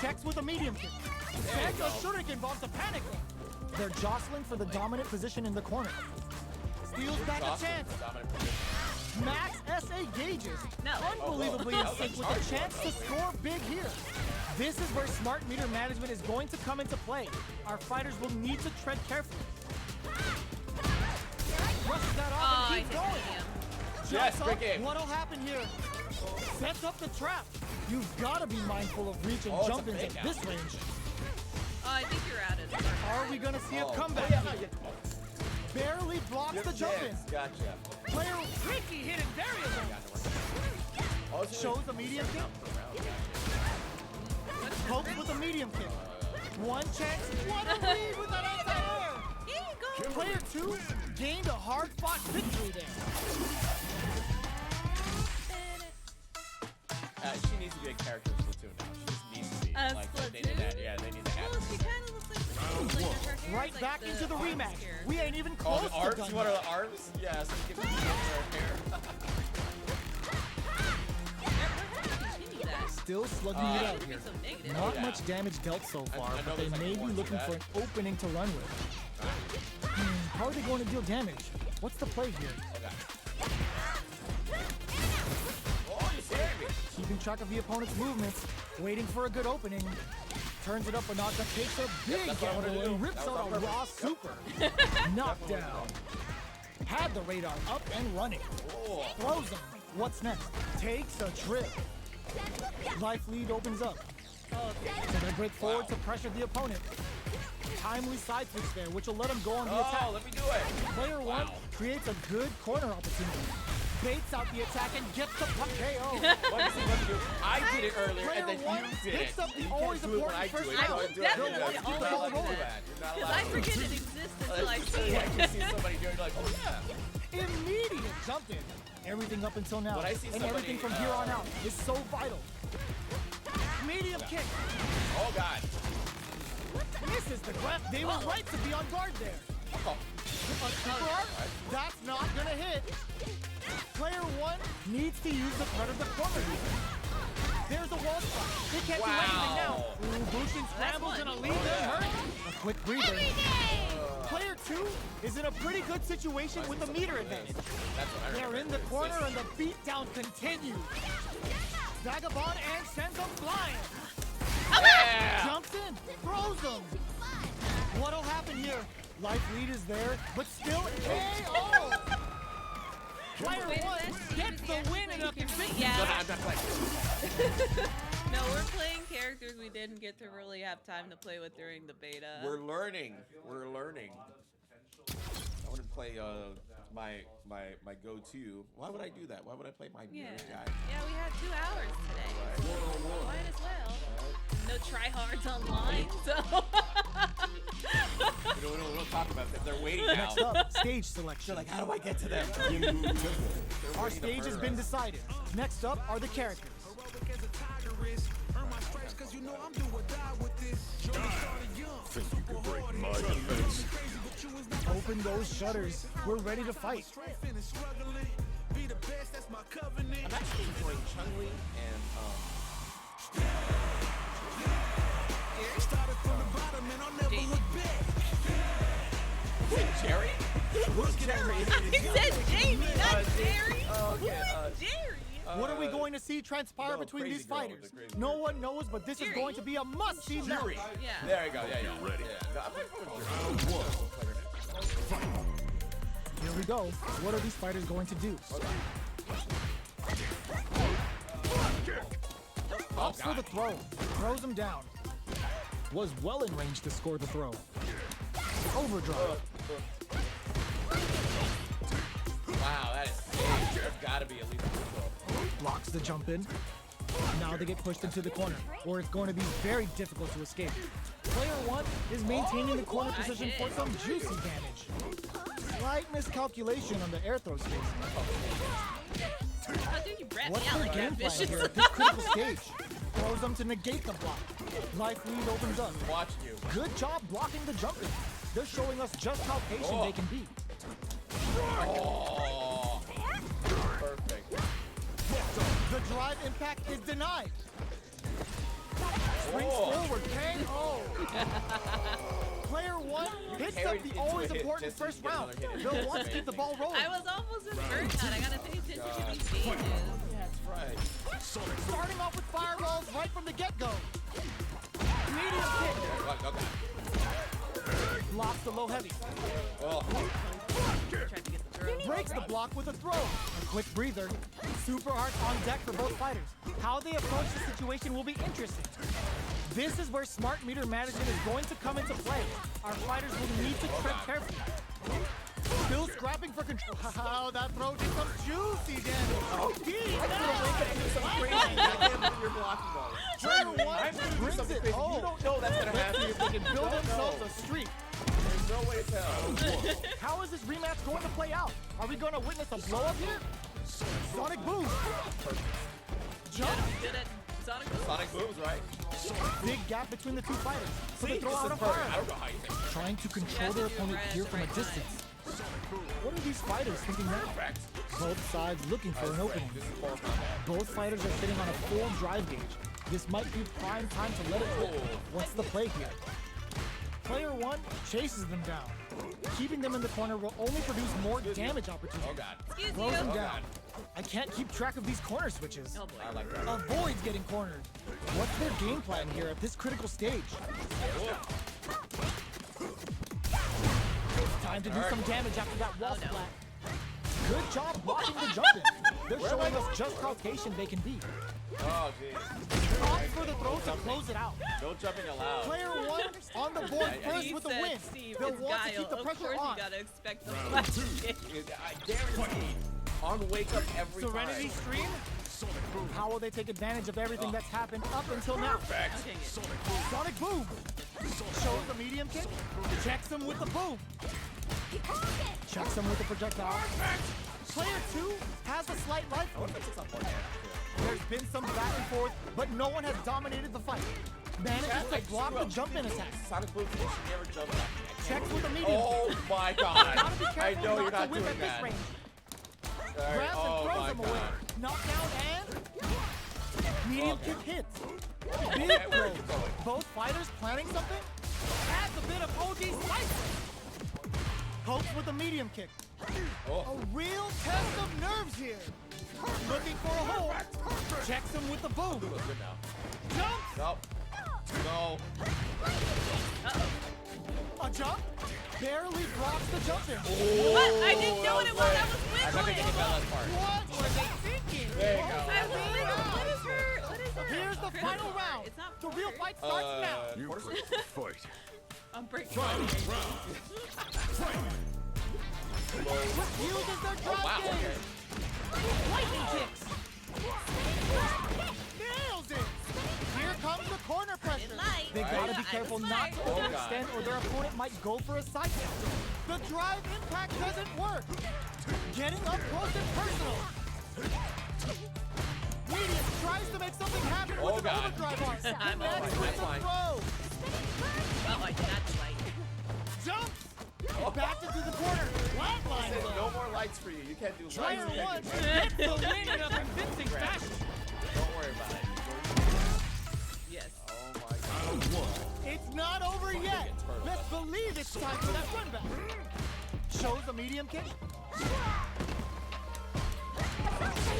Checks with a medium kick. There you Sends a go. shuriken bomb to panic them. They're jostling for the dominant position in the corner. Steals back a Awesome. chance. Dominant position. Max SA gauges. No. Unbelievably Oh, in whoa. sync with a chance to score big here. This is where smart meter management is going to come into play. Our fighters will need to tread carefully. Rushes that Oh, off I and keeps hit going. medium. Yes, Jumps great up. game. What'll happen here? Sets up the trap. You've got to be mindful of reach and Oh, it's a jump ins fake at out. this range. Oh, I think you're out of it. Are we going to see a Oh, comeback? yeah. Barely blocks the jump in. Gotcha. Player tricky hidden variable. Oh, it's Shows a medium kick. Pokes with a medium kick. One chance. What a read with that anti-air. Here you go. Player 2 gained a hard-fought victory there. She needs to be a character in Splatoon now. She just needs to be. They need that. Yeah, they need to add Well, her. she kind of looks like her hair Right is like back the into the arms rematch. here. We ain't even Oh, close the to arms? done You want yet. the arms? Yeah, so you can get her hair. Continue that. Still slugging it out Be here. so negative. Not yeah. much damage dealt so far, I know but they there's like may be more to looking that. for an opening to run with. How are they going to deal damage? What's the play here? Okay. Oh, you scared me. Keeping track of the opponent's movements, waiting for a good opening. Turns it up a notch and takes a big that's what I wanted gamble to do. and rips That was out on a raw purpose. super. Knockdown. Had the radar up and running. Oh. Throws him. What's next? Takes a trip. Life lead opens up. So they break forward to pressure the opponent. Timely side switch there, which will let him go on the attack. Oh, let me do it. Player 1 Wow. creates a good corner opportunity. Baits out the attack and gets the KO. Let me do. I did it earlier, Player and then 1 you did picks it. up the You always can't do it when I important do it. first You I down. don't do it. definitely You're not always allowed to do do that. that. You're not Because allowed I to. forget it exists until I see Yeah, you it. see somebody doing it, you're like, oh yeah. Immediate jump in. Everything up until now, When I see and everything from somebody, here on out is so vital. Medium kick. Oh god. Misses the grab. They were right to be on guard there. Oh. A super arm? That's not gonna hit. Player 1 needs to use the front of the corner here. There's a wall spot. They can't do anything now. Wow. Ooh, Bushin scrambles one. gonna leave them hurt. A quick breather. Player 2 is in a pretty good situation with the meter advantage. That's what I They're remember. in the corner and the beatdown continues. Vagabond and sends them flying. Yeah. Jumps in, throws them. What'll happen here? Life lead is there, but still KO. Player Wait, is one that gets the Steve win in a again? convincing. Yeah. No, I'm not playing. No, we're playing characters we didn't get to really have time to play with during the beta. We're learning. We're learning. I want to play my go-to. Why would I do that? Why would I play my Yeah. mirror guy? Yeah, we had 2 hours today. Right. Might as well. No tryhards online, so. We don't talk about that. They're waiting now. Next up, stage selection. They're like, how do I get to them? Our stage has been decided. Next up are the characters. Heroic as a tiger is. Earn my stripes, cause you know I'm do or die with this. Journey started young. Think you could break my defense? Crazy, but you is not Open those shutters. We're ready to fight. strife and struggling. Be the best, that's my covenant. I'm actually enjoying Chun-Li and Started from the bottom and I'll never look back. wait, Jerry? Who's Jerry? He said Jamie, not Jerry. Oh, okay. Who is Jerry? What are we going to see transpire no, between crazy these girl, fighters? the crazy No girl. one knows, but this is Fury. going to be a must-see match. Fury. Yeah. There you go. Yeah. ready. Yeah. No, I'm like, Here we go. What are these fighters going to do? Opts for the throw. Throws him down. Was well in range to score the throw. Overdrive. wow, that is big. There's got to be at least a throw. Blocks the jump in. Now they get pushed into the corner, or it's going to be very difficult to escape. Player one is maintaining the corner position for some juicy damage. Slight miscalculation on the air throw space. Oh, dude, you brat me What's out their like game that, plan vicious. here at this critical stage? Throws them to negate the block. Life lead opens up. Watching you. Good job blocking the jump in. They're showing us just how patient they can be. Oh. Perfect. The drive impact is denied. Springs Oh. forward, KO. Player one hits up carried the into always a hit important just to first get round. another hit in. They'll That's want to keep the ball rolling. I was almost in burnout. I gotta pay attention to these stages. That's right. Starting off with fireballs right from the get-go. Medium kick. Okay. Blocks the low heavy. Oh. Tried to get the throw. Breaks the block with a throw. A quick breather. Super hearts on deck for both fighters. How they approach the situation will be interesting. This is where smart meter management is going to come into play. Our fighters will need to tread carefully. Still scrapping for control. Wow, that throw did some juicy damage. Oh, You're blocking those. Player one I'm gonna do brings something it crazy. home. You don't know that's gonna Let's see happen. if they can build themselves a streak. There's no way to tell. How is this rematch going to play out? Are we going to witness a blow-up here? Sonic boom. Jump. Good at Sonic Boom. Sonic moves, right? Big gap between the two fighters. So they throw This out is a perfect. I fire. don't know how you think. Trying to control Yeah, their to do opponent right here at the from a right distance. What are these fighters thinking now? Perfect. Both sides looking for an opening. This is full combat. Both fighters are sitting on a full drive gauge. This might be prime time to let it go. What's the play here? Player one chases them down. Keeping them in the corner will only produce more damage Oh opportunities. god. Excuse Throws you. them Oh down. god. I can't keep track of these corner switches. Oh boy. I like that. Avoids getting cornered. What's their game plan here at this critical stage? Time to do some damage after that wall Oh, no. splat. Good job blocking the jump in. They're showing us just how patient they can be. Oh jeez. Opts for the throw to close it out. No jumping allowed. Player one on the board first He with the said, win. Steve, They'll it's want to Guile. keep the Of pressure course on. you gotta expect the flash kick. I guarantee on wake up every Serenity time. Stream? How will they take advantage of everything that's happened up until now? Perfect. Dang it. Sonic Boom! Shows the medium kick, checks him with the boom. Checks him with the projectile. Player two has a slight life lead. There's been some back and forth, but no one has dominated the fight. Manages to block the jump in attack. Sonic Boom should never jump back. Checks with the medium. Oh my god. Gotta be I careful know not you're to not whip doing at this that. range. Sorry. Grabs and Oh throws my him away. god. Knockdown and medium Okay. kick hits. Okay, Big where throw. are you going? Both fighters planning something? Adds a bit of OG spice. Pokes with a medium kick. Oh. A real test of nerves here. Looking for a hole. Checks him with the boom. Good now. Jumps. Nope. No. A jump? Barely blocks the jump in. What? I didn't know what it was. I was I'm not gonna get wiggling. that last part. What were they thinking? There you go. I was wiggling. What is her? What is her? Here's the critical final part? round. It's not The real forward. fight starts now. You prefer fight. I'm breaking. Uses their drop Wow, game. okay. Lightning kicks. Nails it. Here comes the corner pressure. light. They Right. gotta be I careful was not to smart. Oh, God. overextend or their opponent might go for a side kick. The drive impact doesn't work. Getting up close and personal. Medium tries to make something happen Oh, with an God. overdrive arm. I'm Connects alright, with that's the fine. throw. Oh, I did not do light. Jumps. Back into the corner. Flatline. Said no more lights for you. You can't do lights. Player You one can't do- gets the win in a convincing fashion. Don't worry about it. Yes. Oh my god. It's not over yet. Let's believe it's time for that run back. Shows a medium kick.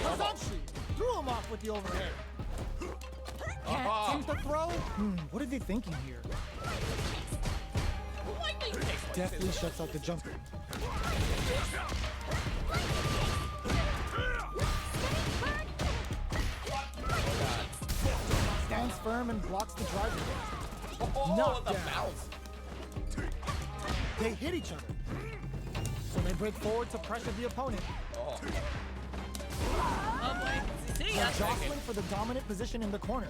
Hasanshi threw him off with the overhead. Can't seem to throw. What are they thinking here? Lightning kicks. Definitely shuts out the jumper. Stands firm and blocks the driver. Oh, Knocked the down. bounce. They hit each other. So they break forward to pressure the opponent. Oh. Oh boy. See ya. They're jostling for the dominant position in the corner.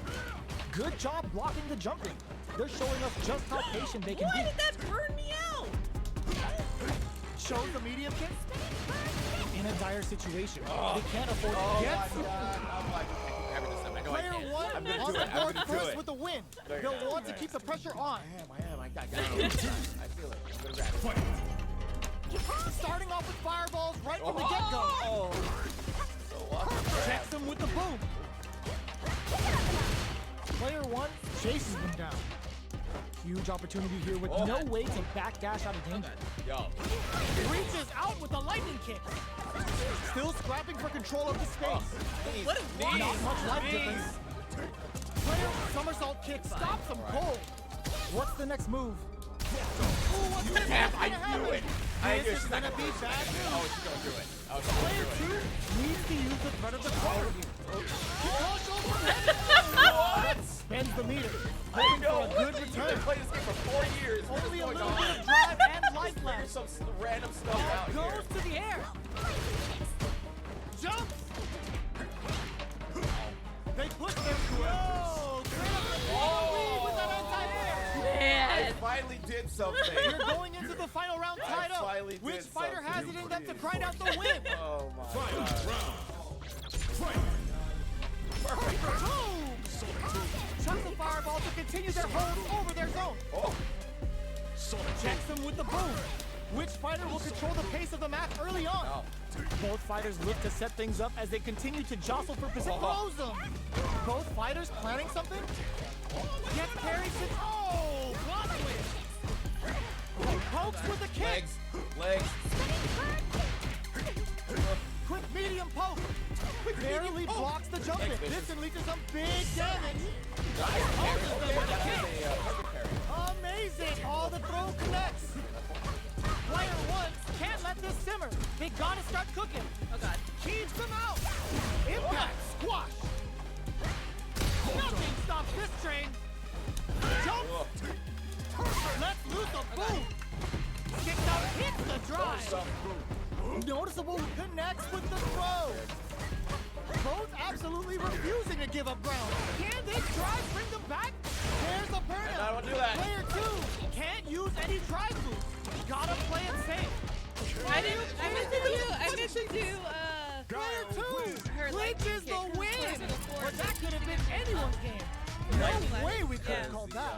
Good job blocking the jumping. They're showing us just how patient they can Why be. did that burn me out? Shows the medium kick. In a dire situation, they can't afford to Oh get my god. I'm like, I keep having this stuff. I know I player can. one I'm gonna on do the it. I'm board gonna do first it. with the win. No, you're They'll not. want to You're keep not. the pressure on. I am. I got it. I feel it. I'm gonna grab it. Starting off with fireballs right from the get-go. Oh. So awesome. Checks him with the boom. Player one chases them down. Huge opportunity here with Oh. no way to backdash out of danger. Yo. Reaches out with a lightning kick. Still scrapping for control of the space. What is wrong? Not much life difference. Player somersault kick stops him cold. What's the next move? Ooh, what's gonna Cap, I happen? knew it. I knew This is she's gonna not be bad Oh, news. she's gonna do it. Oh, she's gonna Player do it. two needs to use the threat of the corner here. What? Spends the meter, I hoping know. for a good You've been return. playing this game for 4 years. What Only is a going little on? bit of drive and life Figure left. some random stuff out here. Goes to the air. Jumps. They push them. Whoa! Straight up the lead with that anti-air. I Man. finally did something. You're going into the final round I tied up. finally Which did fighter something. has it in them to grind out the win? Oh my god. Boom! Chucks the fireball to continue their hold over their zone. Oh. Checks them with the boom. Which fighter will control the pace of the match early on? Oh. Both fighters look to set things up as they continue to jostle for position. Throws them. Both fighters planning something? Gets carried to... Oh! Block twist. Pokes with a kick. Legs. Quick medium poke. Barely blocks the jump in. This unleashes some big damage. Perfect parry. Amazing. All the throw connects. Player one can't let this simmer. They gotta start cooking. Oh god. Keeps them out. Impact squash. Nothing stops this train. Jump. Let's loose a boom. Kicks out, hits the drive. Noticeable connects with the throw. Both absolutely refusing to give up ground. Can this drive bring them back? There's a burnout. I don't wanna do that. Player two can't use any drive moves. Gotta play it safe. I meant to do, Player two her clinches lightning the kick. win. Closer to forward But that kick. could have been anyone's game. No way we could have Yeah. called that.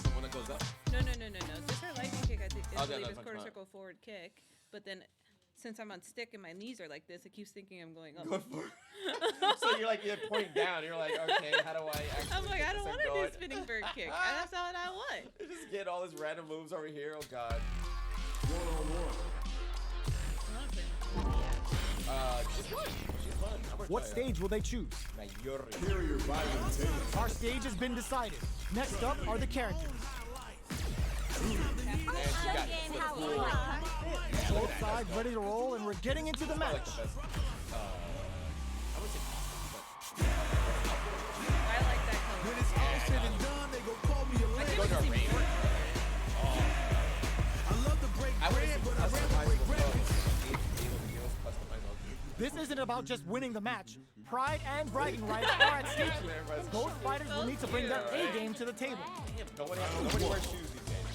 The one that goes up. No. Just her lightning kick, I think, Oh, I yeah, believe that's is much quarter better. circle forward kick. But then, since I'm on stick and my knees are like this, it keeps thinking I'm going up. Good for So you're pointing down. You're like, okay, how do I actually I'm like, get I don't this want thing to do going? spinning bird kick. And that's not what I want. You just get all these random moves over here. Oh god. She's fun. She's fun. I'm gonna What try stage will they choose? Mayuri. Our stage has been decided. Next up are the characters. Show game how we like. Both sides ready to roll, and we're getting into the Like match. the best. I would say I like that color. When it's all said and done, they gon' call me a legend. go to a rain. I love to break I would bread, say but I'd rather break records. This isn't about just winning the match. Pride and bragging rights are at stake here. Both fighters will need to bring their A game to the table. Nobody wears shoes these days.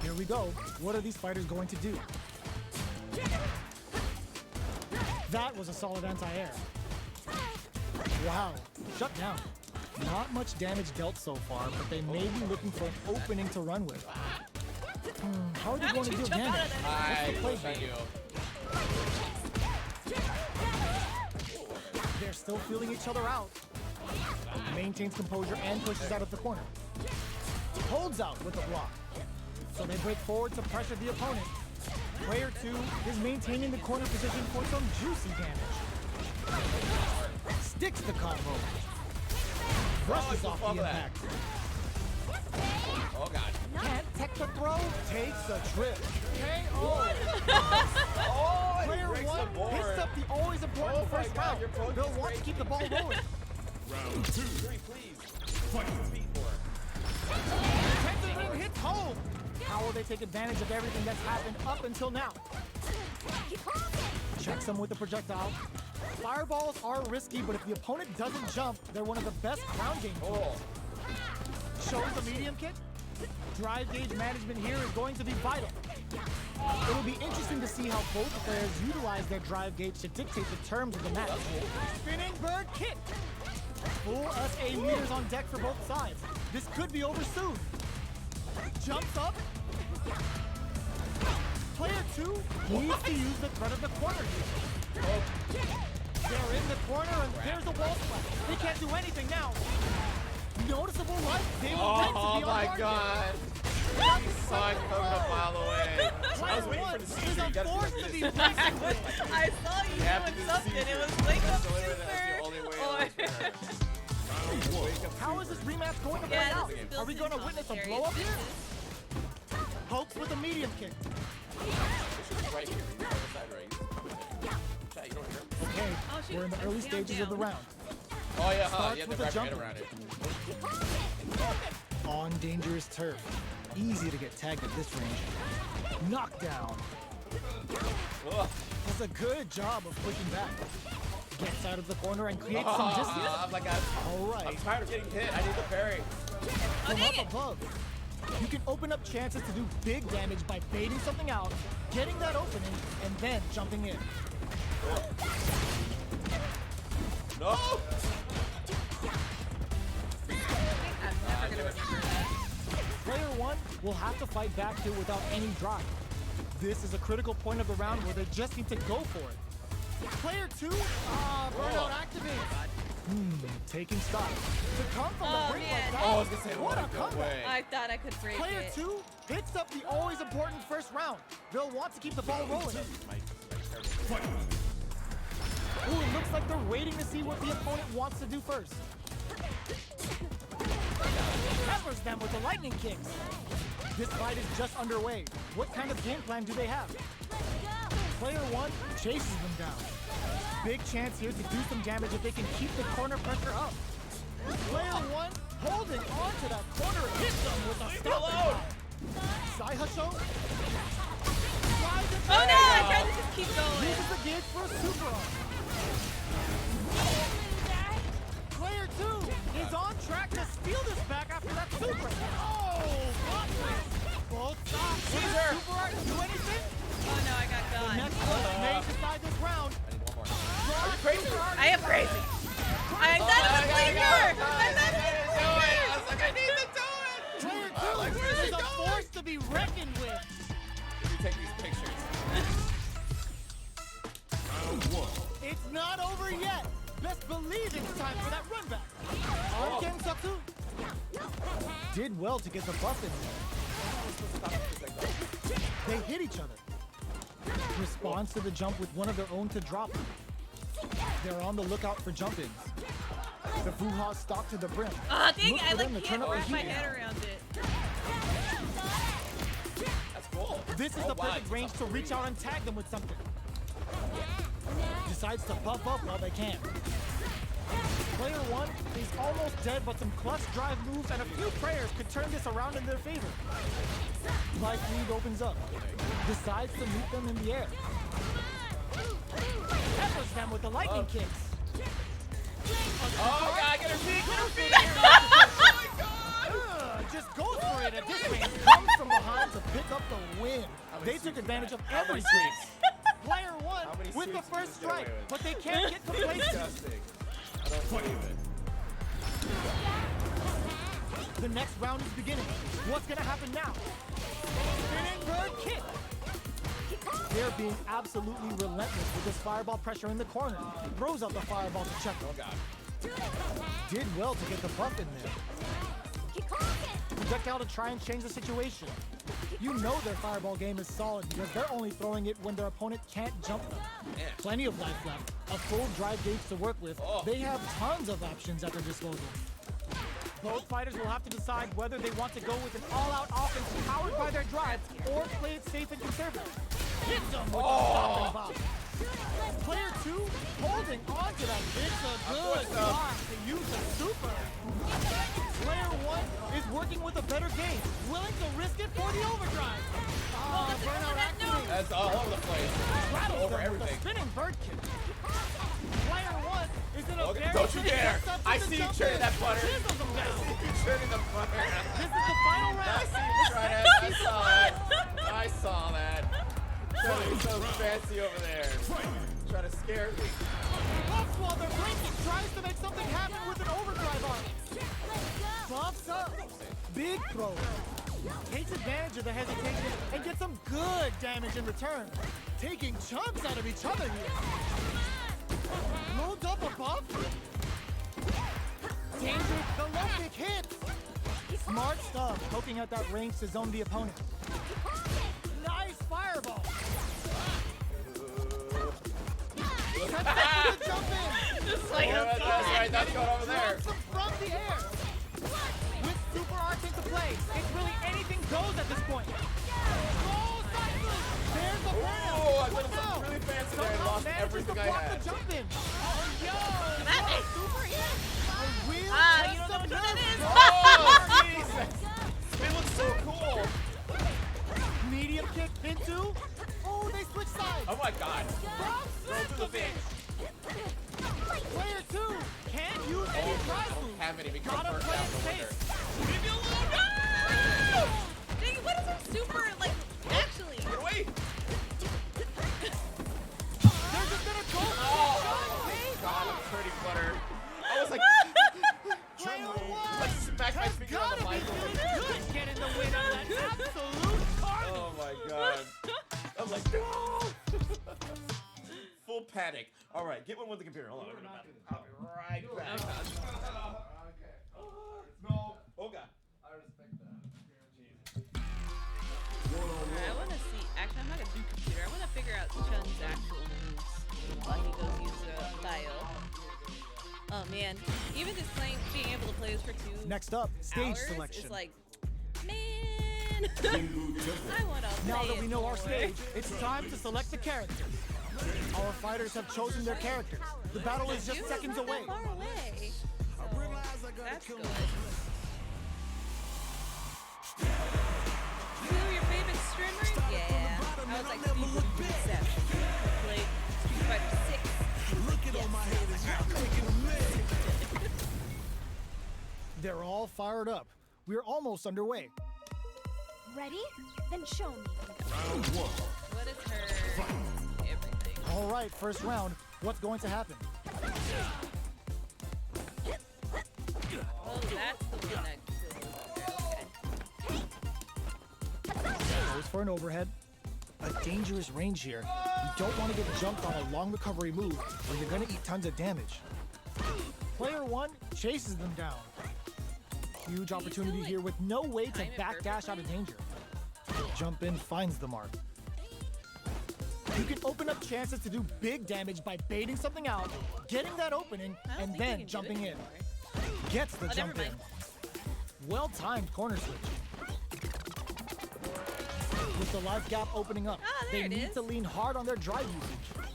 Here we go. What are these fighters going to do? That was a solid anti-air. Wow, shut down. Not much damage dealt so far, but they may be looking for an opening to run with. How are they going to deal Jump out damage? of there. I play wish I knew. They're still feeling each other out. Maintains composure and pushes out of the corner. Holds out with a block. So they break forward to pressure the opponent. Player 2 is maintaining the corner position for some juicy damage. Sticks the combo. Brushes off the impact. Oh god. Can't tech the throw, takes a trip. KO. Oh, it Player breaks 1 the board. hits up the always important Oh my first God, round. your opponent They'll is want to keep the ball rolling. Round 2. Three, please. Fight. Speed for Technique hits home. How will they take advantage of everything that's happened up until now? Checks them with the projectile. Fireballs are risky, but if the opponent doesn't jump, they're one of the best ground game tools. Oh. Shows the medium kick. Drive gauge management here is going to be vital. It'll be interesting to see how both players utilize their drive gauge to dictate the terms of the match. Spinning bird kick. Full SA meters on deck for both sides. This could be over soon. Jumps up. Player 2 needs to use the threat of the corner here. They're in the corner and there's a wall splash. They can't do anything now. Noticeable light. They were meant to Oh be on my target. god. You saw it coming a mile away. I was waiting for the Is seizure. You gotta forced do to this. be reckoned with. I saw you You have to doing do the something. It seizure. was wake up That's the only way- that's the super. only way or- it works for her. Wake up How is this rematch going to play Yeah, out? this is Are we going to built-in witness a commentary. blow up here? This Pokes with a medium kick. Right here. He's on the side, right? Chat, you don't hear him? Okay, Oh, shoot. we're in the early Down, stages of the down. round. Oh yeah, Starts you have with to a wrap your head jumper. around it. On dangerous turf. Easy to get tagged at this range. Knockdown. Ugh. Does a good job of pushing back. Gets out of the corner and creates some distance. I'm like, All I'm right, tired of getting hit. I need the parry. from up above. You can open up chances to do big damage by baiting something out, getting that opening, and then jumping in. No! I'm never gonna remember that. Player 1 will have to fight back here without any drive. This is a critical point of the round where they just need to go for it. Player 2, burnout activates. Taking stock. To come from Oh, the brink man. like Oh, I that. was gonna say, What a no comeback. way. I thought I could break Player it. 2 hits up the always important first round. They'll want to keep the ball rolling. Ooh, it looks like they're waiting to see what the opponent wants to do first. Peppers them with the lightning kicks. This fight is just underway. What kind of game plan do they have? Player 1 chases them down. Big chance here to do some damage if they can keep the corner pressure up. Player 1 holding on to that corner hits them with a stop. Saihasho. Oh no! I tried to just keep going. Uses the gauge for a super arm. Player 2 is on track to steal this back after that super. Oh, block twist. Both sides. Will the super arm do anything? Oh no! I got gone. Next one may decide this round. I need one more. Are you crazy? I am crazy. I thought it was clear. I thought it was I was like, I need to do it! Player 2 is a force to be reckoned with. Let me take these pictures. Round 1. It's not over yet. Best believe it's time for that run back. Arken Satsu did well to get the buff in there. They hit each other. Responds to the jump with one of their own to drop. They're on the lookout for jump-ins. The Fuha stock to the brim. Ah, dang Look it! I for them like to turn can't up the wrap my heat. head around it. cool. This is Oh, the wow, perfect it's range to reach out and tag them with something. Decides to buff up while they can. Player 1 is almost dead, but some clutch drive moves and a few prayers could turn this around in their favor. Life lead opens up. Decides to meet them in the air. Peppers them with the lightning kicks. Oh god, get her feet, get her feet! Just goes for it at this range. Comes from behind to pick up the win. They took advantage of every swing. Player 1 with the first strike, but they can't get complacent. Disgusting. I don't believe it. The next round is beginning. What's gonna happen now? Spinning bird kick. They're being absolutely relentless with this fireball pressure in the corner. Throws out the fireball to check. Oh god. Did well to get the buff in there. Projectile to try and change the situation. You know their fireball game is solid because they're only throwing it when their opponent can't jump them. Yeah. Plenty of life left, a full drive gauge to work with. Oh. They have tons of options at their disposal. Both fighters will have to decide whether they want to go with an all-out offense powered by their drive or play it safe and conservative. Hits them with the stop and bop. Player 2 holding on to that. It's a good spot to use a super. Player 1 is working with a better game, willing to risk it for the overdrive. Burnout activated. That's all over the place. Rattles Over them with a everything. spinning bird kick. Player 1 is in a Okay, very don't you tricky dare! setup I to see you jump turning in. that butter. Chisels them down. You turning the butter. This is the final I round. see you trying to. I saw that. I saw that. Trying to be so fancy over there. Trying to scare me. Buffs while they're blinking, tries to make something happen with an overdrive arm. Buffs up. Big throw. Takes advantage of the hesitation and gets some good damage in return. Taking chunks out of each other here. Loads up a buff. Danger, the low kick hits. Smart stuff, poking at that range to zone the opponent. Nice fireball. Cuts back with the jump in. Just like Yeah, that's right. That's going over there. Drops him from the air. With super arcs into play, it's really anything goes at this point. Oh, cycling. There's the burnout. Oh, I What did now? something really fancy there and Somehow lost manages everything to I block had. the jump in. Oh, yo. Come at me. Super hit. A real Ah, you test don't know of which one it nerve. is. Oh, Jesus! It looks so cool. Medium kick into. Oh, they switch sides. Oh my god. Throw to the thing. Player 2 can't use any drive moves. Have any because Gotta first play down it the safe. winner. Leave me alone. No! Dang, what is her super like? Actually, Get away! They're just gonna go for Oh, it. God, I'm pretty cluttered. I was like, Player 1 smack my has finger on gotta the be mic. feeling good getting the win on that absolute carnage. Oh my god. I'm like, no! Full panic. All right, get one with the computer. Hold on. I'll be right back. Oh god. I want to see. Actually, I'm not gonna do computer. I want to figure out Chun's actual moves while he goes use bio. Oh man, even just being able to play this for 2 Next up, stage hours selection. is like, man. I want to play Now that it we know our more. stage, it's time to select the characters. Our fighters have chosen their characters. The battle is just Dude, seconds not that away. far away. So, that's good. Who your favorite streamer? Yeah, I was like Steve with 7. Played Street Fighter 6. Looking on my head is y'all making a mess. They're all fired up. We're almost underway. Ready? Then show me. What is her everything? All right, first round. What's going to happen? Oh, that's the one that goes okay. Goes for an overhead. A dangerous range here. You don't want to get jumped on a long recovery move or you're going to eat tons of damage. Player 1 chases them down. Huge opportunity here with no way to Time it backdash out of perfectly. danger. Jump in finds the mark. You can open up chances to do big damage by baiting something out, getting that opening, I don't and think they then can do jumping it in. anymore. Gets the Oh, never jump in. mind. Well-timed corner switch. With the life gap opening up, Ah, they there it need is. to lean hard on their drive usage.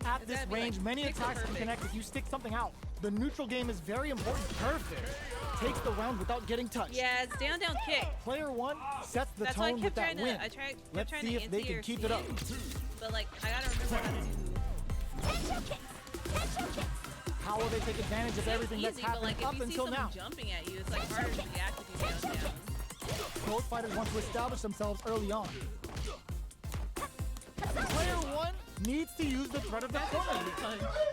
At It's this gotta be, range, like, many pixel attacks can perfect. connect if you stick something out. The neutral game is very important. Perfect. Takes the round without getting touched. Yeah, it's down kick. Player 1 sets the That's why I tone with kept that trying to. win. I kept Let's trying see to if they anti can or keep it up. But like, I gotta remember how to do. How will they take advantage of everything that's Easy, but happened like if up you see until someone now? jumping at you, it's like harder to react if you down. Both fighters want to establish themselves early on. Player 1 needs to use the threat of the corner.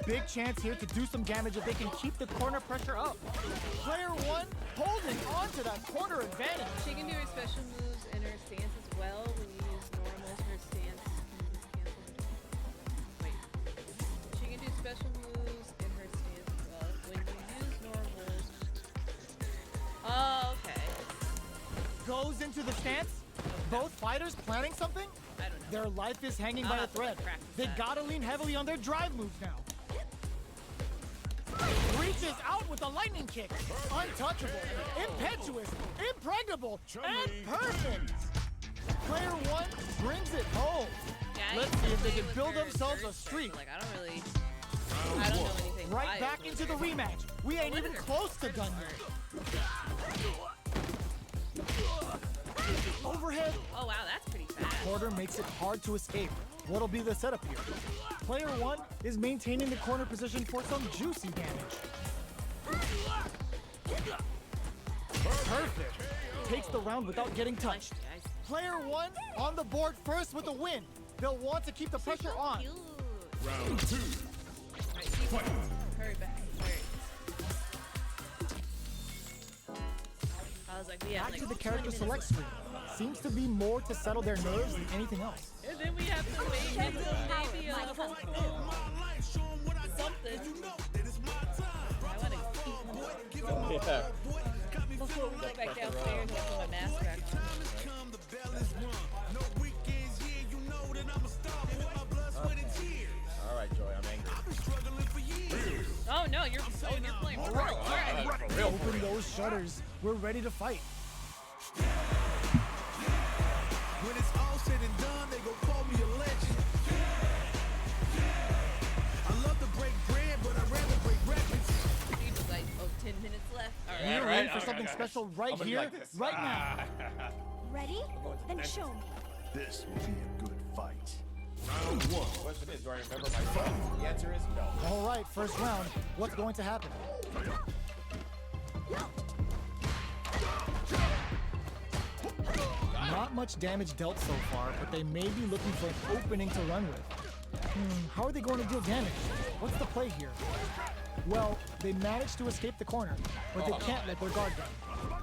Big chance here to do some damage if they can keep the corner pressure up. Player 1 holding on to that corner advantage. She can do her special moves in her stance as well when you use normals. Her stance Wait. She can do special moves in her stance as well when you use normals. Oh, okay. Goes into the stance. Both fighters planning something? I don't know. Their life is hanging I'll by a have to, like, thread. practice They that. gotta lean heavily on their drive moves now. Reaches out with a lightning kick. Untouchable, impetuous, impregnable, and perfect. Player 1 brings it home. Yeah, I Let's used to see if they play can with build her themselves a first, streak. Like I don't know anything. Right wild back with into the her. rematch. We ain't What even is her close to first done part? yet. Overhead. Oh wow, that's pretty fast. Quarter makes it hard to escape. What'll be the setup here? Player 1 is maintaining the corner position for some juicy damage. Perfect. Takes the round without getting touched. Nice. Player 1 on the board first with a win. They'll want to keep the pressure on. Cute. Round 2. Alright, see, hurry back. Hurry. I was like, we have Back like to the 20 character minutes select left. screen. Seems to be more to settle their nerves than anything else. And then we have to wait until maybe something. I want to keep Yeah. before we go back downstairs and put my mask back on. All right, Joy, I'm angry. Oh no, you're playing for real. Alright. For real, for Open real. those shutters. We're ready to fight. When it's all said and done, they gon' call me a legend. I love to break bread, but I'd rather break records. He was like, oh, 10 minutes left. Alright. We're right, ready for okay, something okay. special right I'm gonna be here, like this. right now. Ready? Then show me. This will be a good fight. Round 1. Question is, do I remember myself? The answer is no. All right, first round. What's going to happen? Not much damage dealt so far, but they may be looking for an opening to run with. How are they going to deal damage? What's the play here? Well, they managed to escape the corner, but they can't let their guard down.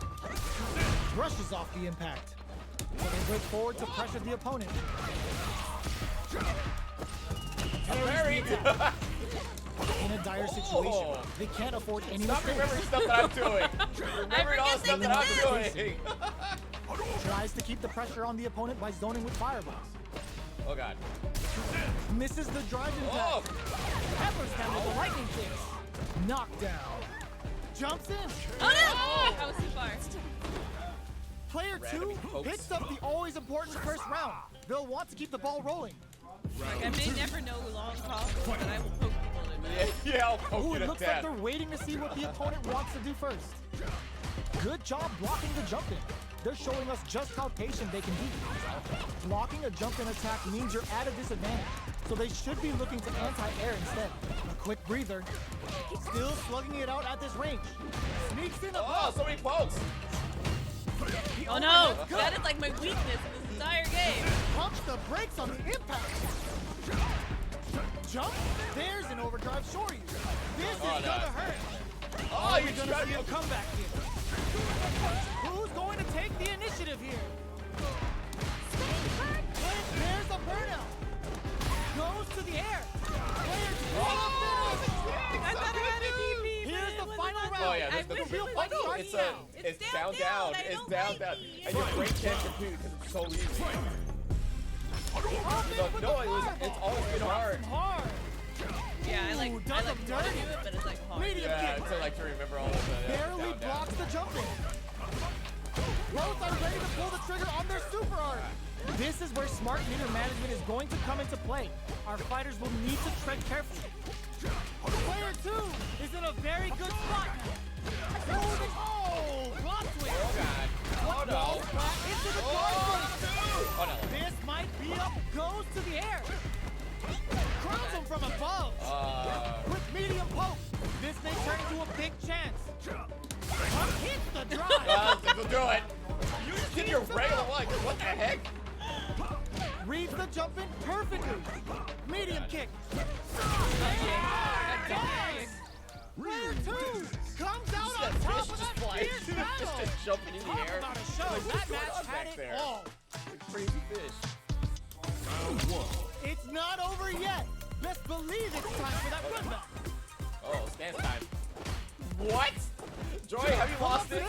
Brushes off the impact. So they break forward to pressure the opponent. Very. In a dire situation, they can't afford any Stop mistakes. remembering stuff that I'm doing. Remembering all the stuff that I'm doing. Tries to keep the pressure on the opponent by zoning with fireballs. Oh god. Misses the drive Oh. impact. Peppers them with the lightning kicks. Knockdown. Jumps in. Oh no! I was too far. Player 2 picks up the always important first round. They'll want to keep the ball rolling. Like, I may never know long combos, but I will poke people in the back. Yeah, I'll poke Ooh, you it to looks like death. they're waiting to see what the opponent wants to do first. Good job blocking the jump in. They're showing us just how patient they can be. Blocking a jump in attack means you're at a disadvantage, so they should be looking to anti-air instead. A quick breather. Still slugging it out at this range. Sneaks in a Oh, so many pokes. Oh no! That is like my weakness in this entire game. Pumps the brakes on the impact. Jump. There's an overdrive shorty. This is Oh, no. gonna hurt. Oh, We're you gonna tried see a to. comeback here. Who's going to take the initiative here? There's a burnout. Goes to the air. Player I thought I had a DP, but Here's it the wasn't final on round. Oh yeah, I there's wish the it real was fight. like It's down. it's down, down. I It's don't down, like down. it. And your brain can't compute because it's so easy. No, it's always been hard. Hard. Yeah, I like Ooh, I does like him want to dirty. do it, but it's like hard. Medium Yeah, kick. to like to remember all of that. Barely down, down. blocks the jump in. Both are ready to pull the trigger on their super art. This is where smart meter management is going to come into play. Our fighters will need to tread carefully. Player 2 is in a very good spot. Oh, plot twist. Oh god. Oh no. Falls back into the guard. Oh no. This might be up, goes to the air. Crowns him from above. With medium poke, this may turn into a big chance. Trump hits the drive. This'll do it. You just did your regular one. What the heck? Reads the jump in perfectly. Medium kick. Player 2 comes out on top of that fierce battle. Just jumping in the Talk air. about a show. Like, That what's going match on had back it there? all. Like crazy fish. It's not over yet. Best believe it's time for that run back. Oh, stance time. What? Joy, have you lost it?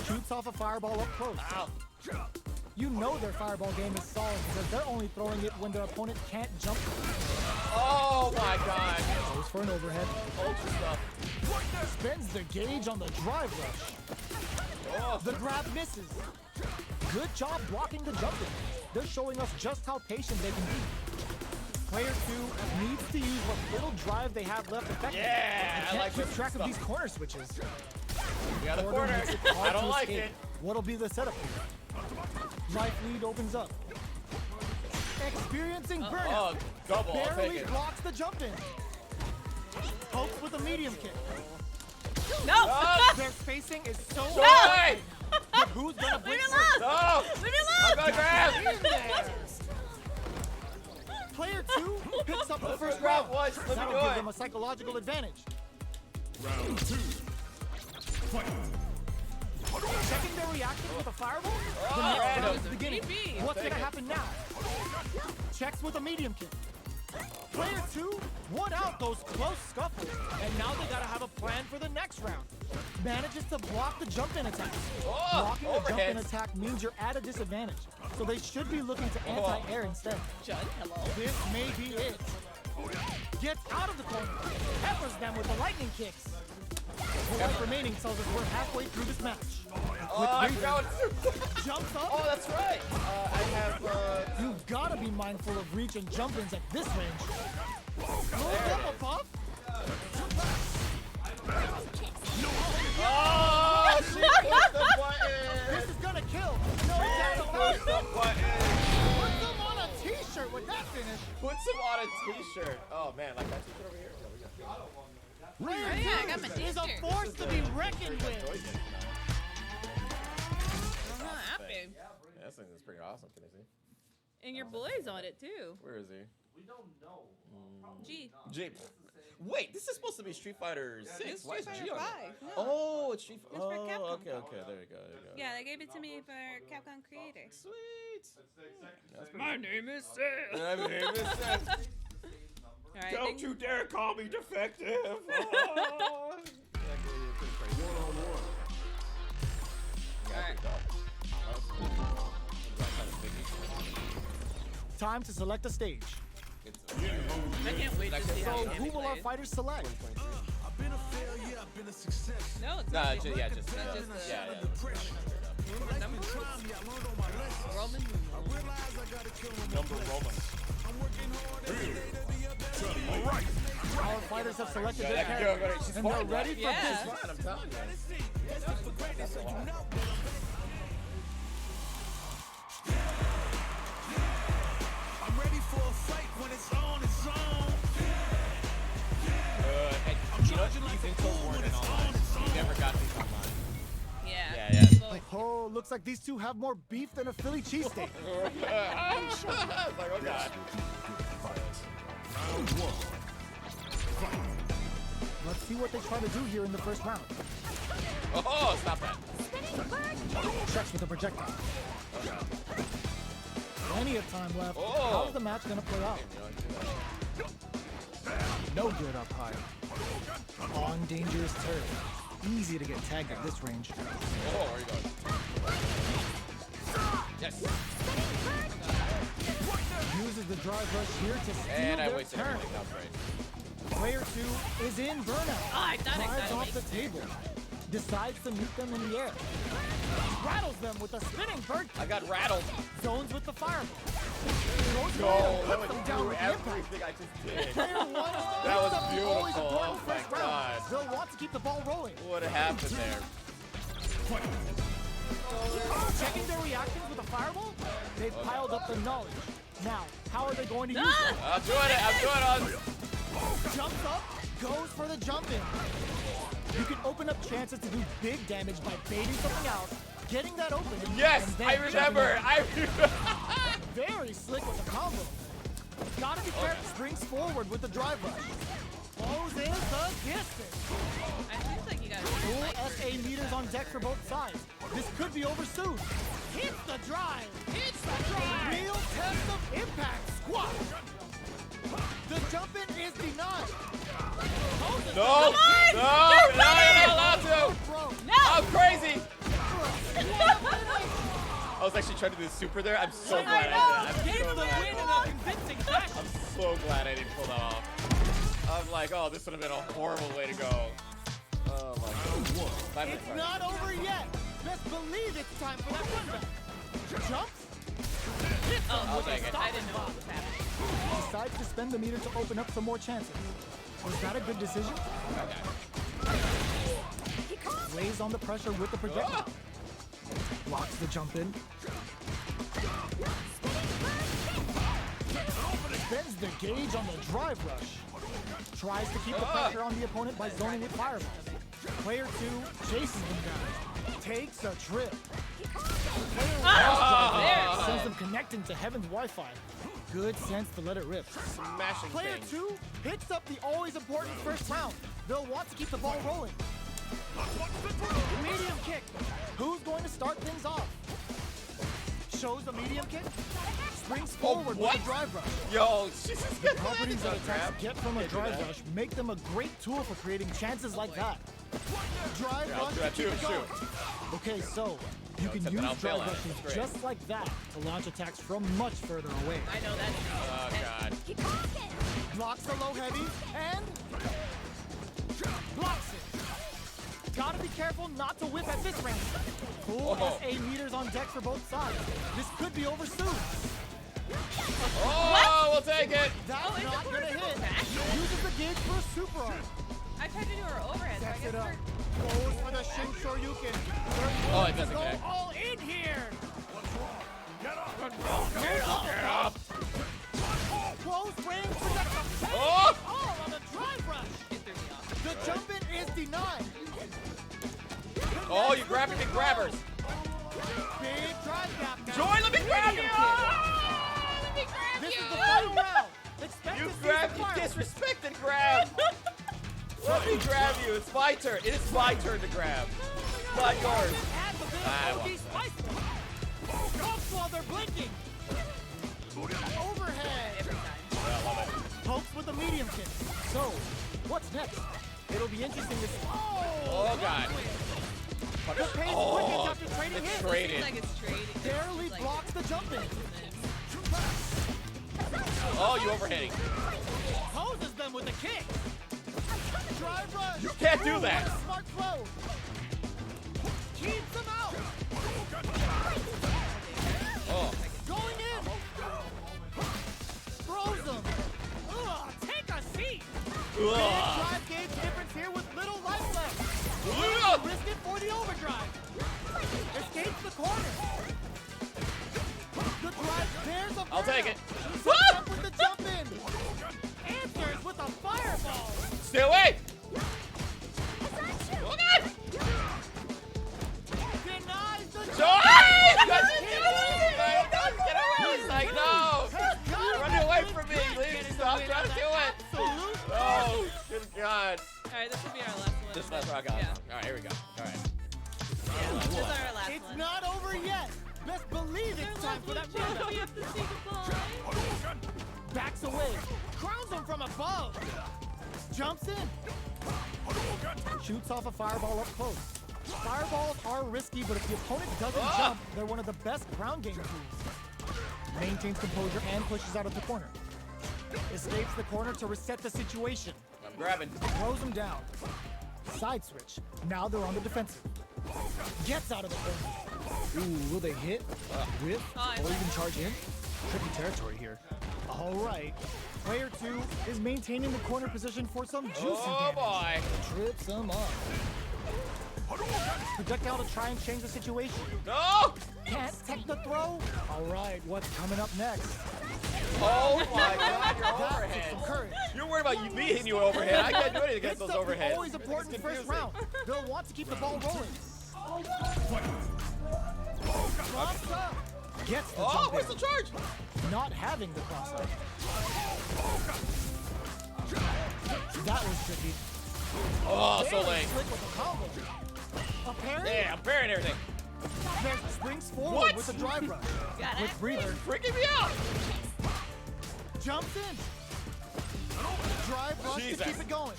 Shoots off a fireball up close. Ow. You know their fireball game is solid because they're only throwing it when their opponent can't jump. Oh my god. Goes for an overhead. Ultra stuff. Spends the gauge on the drive rush. Oh. The grab misses. Good job blocking the jump in. They're showing us just how patient they can be. Player 2 needs to use what little drive they have left effectively. Yeah, I Can't like keep this track stuff. of these corner switches. We got a corner. makes it hard I don't to like escape. it. What'll be the setup here? Life lead opens up. Experiencing burnout. Oh, double. I'll take Barely it. blocks the jump in. Pokes with a medium kick. No! Their spacing is so Joy! high. But who's gonna Leave blitz it first? alone! No! Leave it I'm alone! gonna grab! In there. Player 2 picks up the first grab round. once, let me That'll do give it. them a psychological advantage. Round 2. Fight. Checking their reaction with a fireball. The Oh, next round random. is beginning. BB. What's Take gonna it. happen now? Checks with a medium kick. Player 2 won out those close scuffles, and now they gotta have a plan for the next round. Manages to block the jump-in attack. Oh, Blocking the overhead. jump-in attack means you're at a disadvantage, so they should be looking to anti-air instead. Judd, hello. This may be it. Gets out of the corner, peppers them with the lightning kicks. The life remaining tells us we're halfway through this match. Oh, I forgot what to do. Jumps up. Oh, that's right. I have, You've gotta be mindful of reach and jump-ins at this range. Little There it double is. puff. Oh, she pushed the button. This is gonna kill. No doubt about Push it. the button. Put them on a t-shirt with that finish. Put some on a t-shirt. Oh man, like that t-shirt over here. Yeah, we got Player yeah, I got my 2 is a t-shirt. force to be reckoned with. I'm not happy. Yeah, this thing is pretty awesome. Can I see? And your boy's on it too. Where is he? G. G. Wait, this is supposed to be Street Fighter 6. It's Why is Street G Fighter on 5. it? No. Oh, it's Street It's Fighter. for Capcom. Okay, okay. There you go. There you go. Yeah, they gave it to me for Capcom Creator. Sweet. That's My name is Sam. My name is Seth. Alright, Don't you dare call me defective. Oh. Time to select a stage. I can't wait to see So how who will our fight? fighters select? I've been a failure, I've been a success. No, it's Nah, not. just It's just yeah. number Time, yeah, I learned all my lessons. Roman numerals. Realize I gotta kill them. Number Roman. I'm working hard every day to be a better Our fighters have selected their Yeah, character, she's and they're fine, ready for Yeah. business. I'm telling you. I'm ready for a fight when it's on, it's on. And you know, these info weren't in online. You never got these online. Yeah. Yeah, yeah. Well, Oh, looks like these two have more beef than a Philly cheesesteak. I was like, oh god. Round 1. Let's see what they try to do here in the first round. Oh, stop that. Checks with a projectile. Plenty of time left. Oh. How's the match gonna play out? No good up high. On dangerous turf. Easy to get tagged at this range. Oh, where are you going? Yes. Uses the drive rush here to steal And I their wasted turn. everything. That's right. Player 2 is in burnout. oh, I thought Drives I off the got table. decides to meet them in the air. Rattles them with a spinning bird. I got rattled. Zones with the fireball. No, that was through everything I just did. That was beautiful. Oh my god. They'll want to keep the ball rolling. What happened there? Checking their reactions with a fireball, they've piled up the knowledge. Now, how are they going to use it? I'm doing it. Jumps up, goes for the jump in. You can open up chances to do big damage by baiting something out, getting that open. Yes, and then I remember. Very slick with the combo. Gotta be careful. Springs forward with the drive rush. Closes the distance. I feel like you got Full SA meters on deck for both sides. This could be over soon. Hits the drive. Real test of impact. Squat. The jump in is denied. No, you're not allowed to. I'm crazy. I was actually trying to do the super there. I'm so glad I did. I'm so glad I didn't pull that off. I'm like, oh, this would have been a horrible way to go. Oh my god. It's not over yet. Best believe it's time for that comeback. Jumps. Oh, okay. I didn't know what was happening. Decides to spend the meter to open up some more chances. Was that a good decision? Lays on the pressure with the projectile. Blocks the jump in. Spends the gauge on the drive rush. Tries to keep the pressure on the opponent by zoning with fireballs. Player 2 chases them down. Takes a trip. Sends them connecting to Heaven's Wi-Fi. Good sense to let it rip. Smashing Player things. 2 hits up the always important first round. They'll want to keep the ball rolling. Medium kick. Who's going to start things off? Shows the medium kick. Springs forward with a drive rush. Yo, she's just The properties that attacks get from a drive rush make them a great tool for creating chances like that. Drive rush to keep it going. Okay, so you can except that I'll use fail drive at it. rushes That's great. just like that to launch attacks from much further away. I know that. Oh god. Blocks the low heavy and blocks it. Gotta be careful not to whip at this range. Full SA meters on deck for both sides. This could be over soon. Oh, we'll take it. That's not gonna hit. Uses the gauge for a super arm. I tried to do her overhead, so I Sets guess it up. we're... Goes for the Shin Shoryuken. Oh, it doesn't Go connect. all in here. Get up. Close range projectile. Oh! All on the drive rush. It threw me off. The jump in is denied. Oh, you grabbing big grabbers. Big drive gap. Now. Joy, let me grab you. This is the final round. Expect You to see grabbed, some you fireworks. disrespected grab. Let me grab you. It's my turn. It is my turn to grab. Not yours. Adds a bit I of won. OG spice. Pokes while they're blinking. Overhead. Every time. Pokes with a medium kick. So, what's next? It'll be interesting to see. Oh god. The pace quickens after trading it's hits. traded. Seems like it's trading. Barely Like, blocks the jump in. Oh, you overhitting. Poses them with a kick. Drive rush. You can't do Ooh, that. what a smart flow. Keeps them out. Oh. Going in. Throws them. Ugh, take a seat. Big Ugh. drive gauge difference here with little life left. Ugh. Risk it for the overdrive. Escapes the corner. The drive, there's a I'll take it. Sets up with the jump in. Answers with a fireball. Stay away. Oh god. Denies the Joy! jump. Get away! It's like, no! Run away from me! Please stop trying to do it! Absolute. Oh, good god. Alright, this will be our last one. This last rock out. Yeah. Alright, here we go. Alright. Yeah, this is our last It's one. not over yet. Best believe it's time for that round. We have to say goodbye. Backs away. Crowns him from above. Jumps in. Shoots off a fireball up close. Fireballs are risky, but if the opponent doesn't jump, they're one of the best ground game tools. Maintains composure and pushes out of the corner. Escapes the corner to reset the situation. I'm grabbing. Throws him down. Side switch. Now they're on the defensive. Gets out of the corner. Ooh, will they hit? Whiff? Or even charge in? Tricky territory here. All right. Player 2 is maintaining the corner position for some juicy damage. boy. Trips him up. Projectile to try and change the situation. No! Can't tech the throw. All right, what's coming up next? Oh my god, That you're took overhead. some courage. You're worried about me hitting you overhead. I can't do anything against This those stuff is overheads. always important It's first confusing. round. They'll want to keep the ball rolling. Cross up. Gets the Oh, jump where's the in. charge? Not having the cross up. That was tricky. Oh, so Very late. slick with the combo. A parry? Yeah, I'm parrying everything. Then springs forward What? with a drive rush. Got it. With breather. Freaking me out. Jumps in. Drive rush Jesus. to keep it going.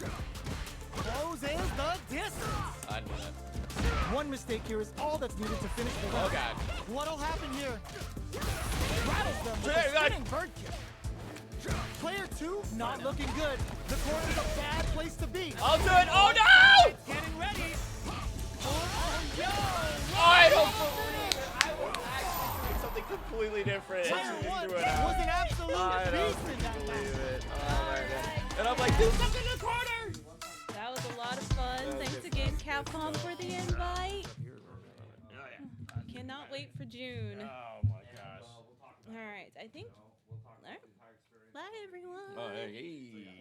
Closes the distance. I knew that. One mistake here is all that's needed to finish the Oh round. god. What'll happen here? Rattles them with Hey, a guys. spinning bird kick. Player 2 not looking good. The corner's a bad place to be. I'll do it. Oh no! Getting ready. I don't believe it. I was actually doing something completely different. Player and she 1 threw it out. was an absolute I don't beast in that believe match. it. Oh my god. And I'm like, do something in the corner. That was a lot of fun. Thanks again, Capcom, for the invite. Cannot wait for June. Oh my gosh. All right, I think. All right. Bye, everyone. Oh, hey.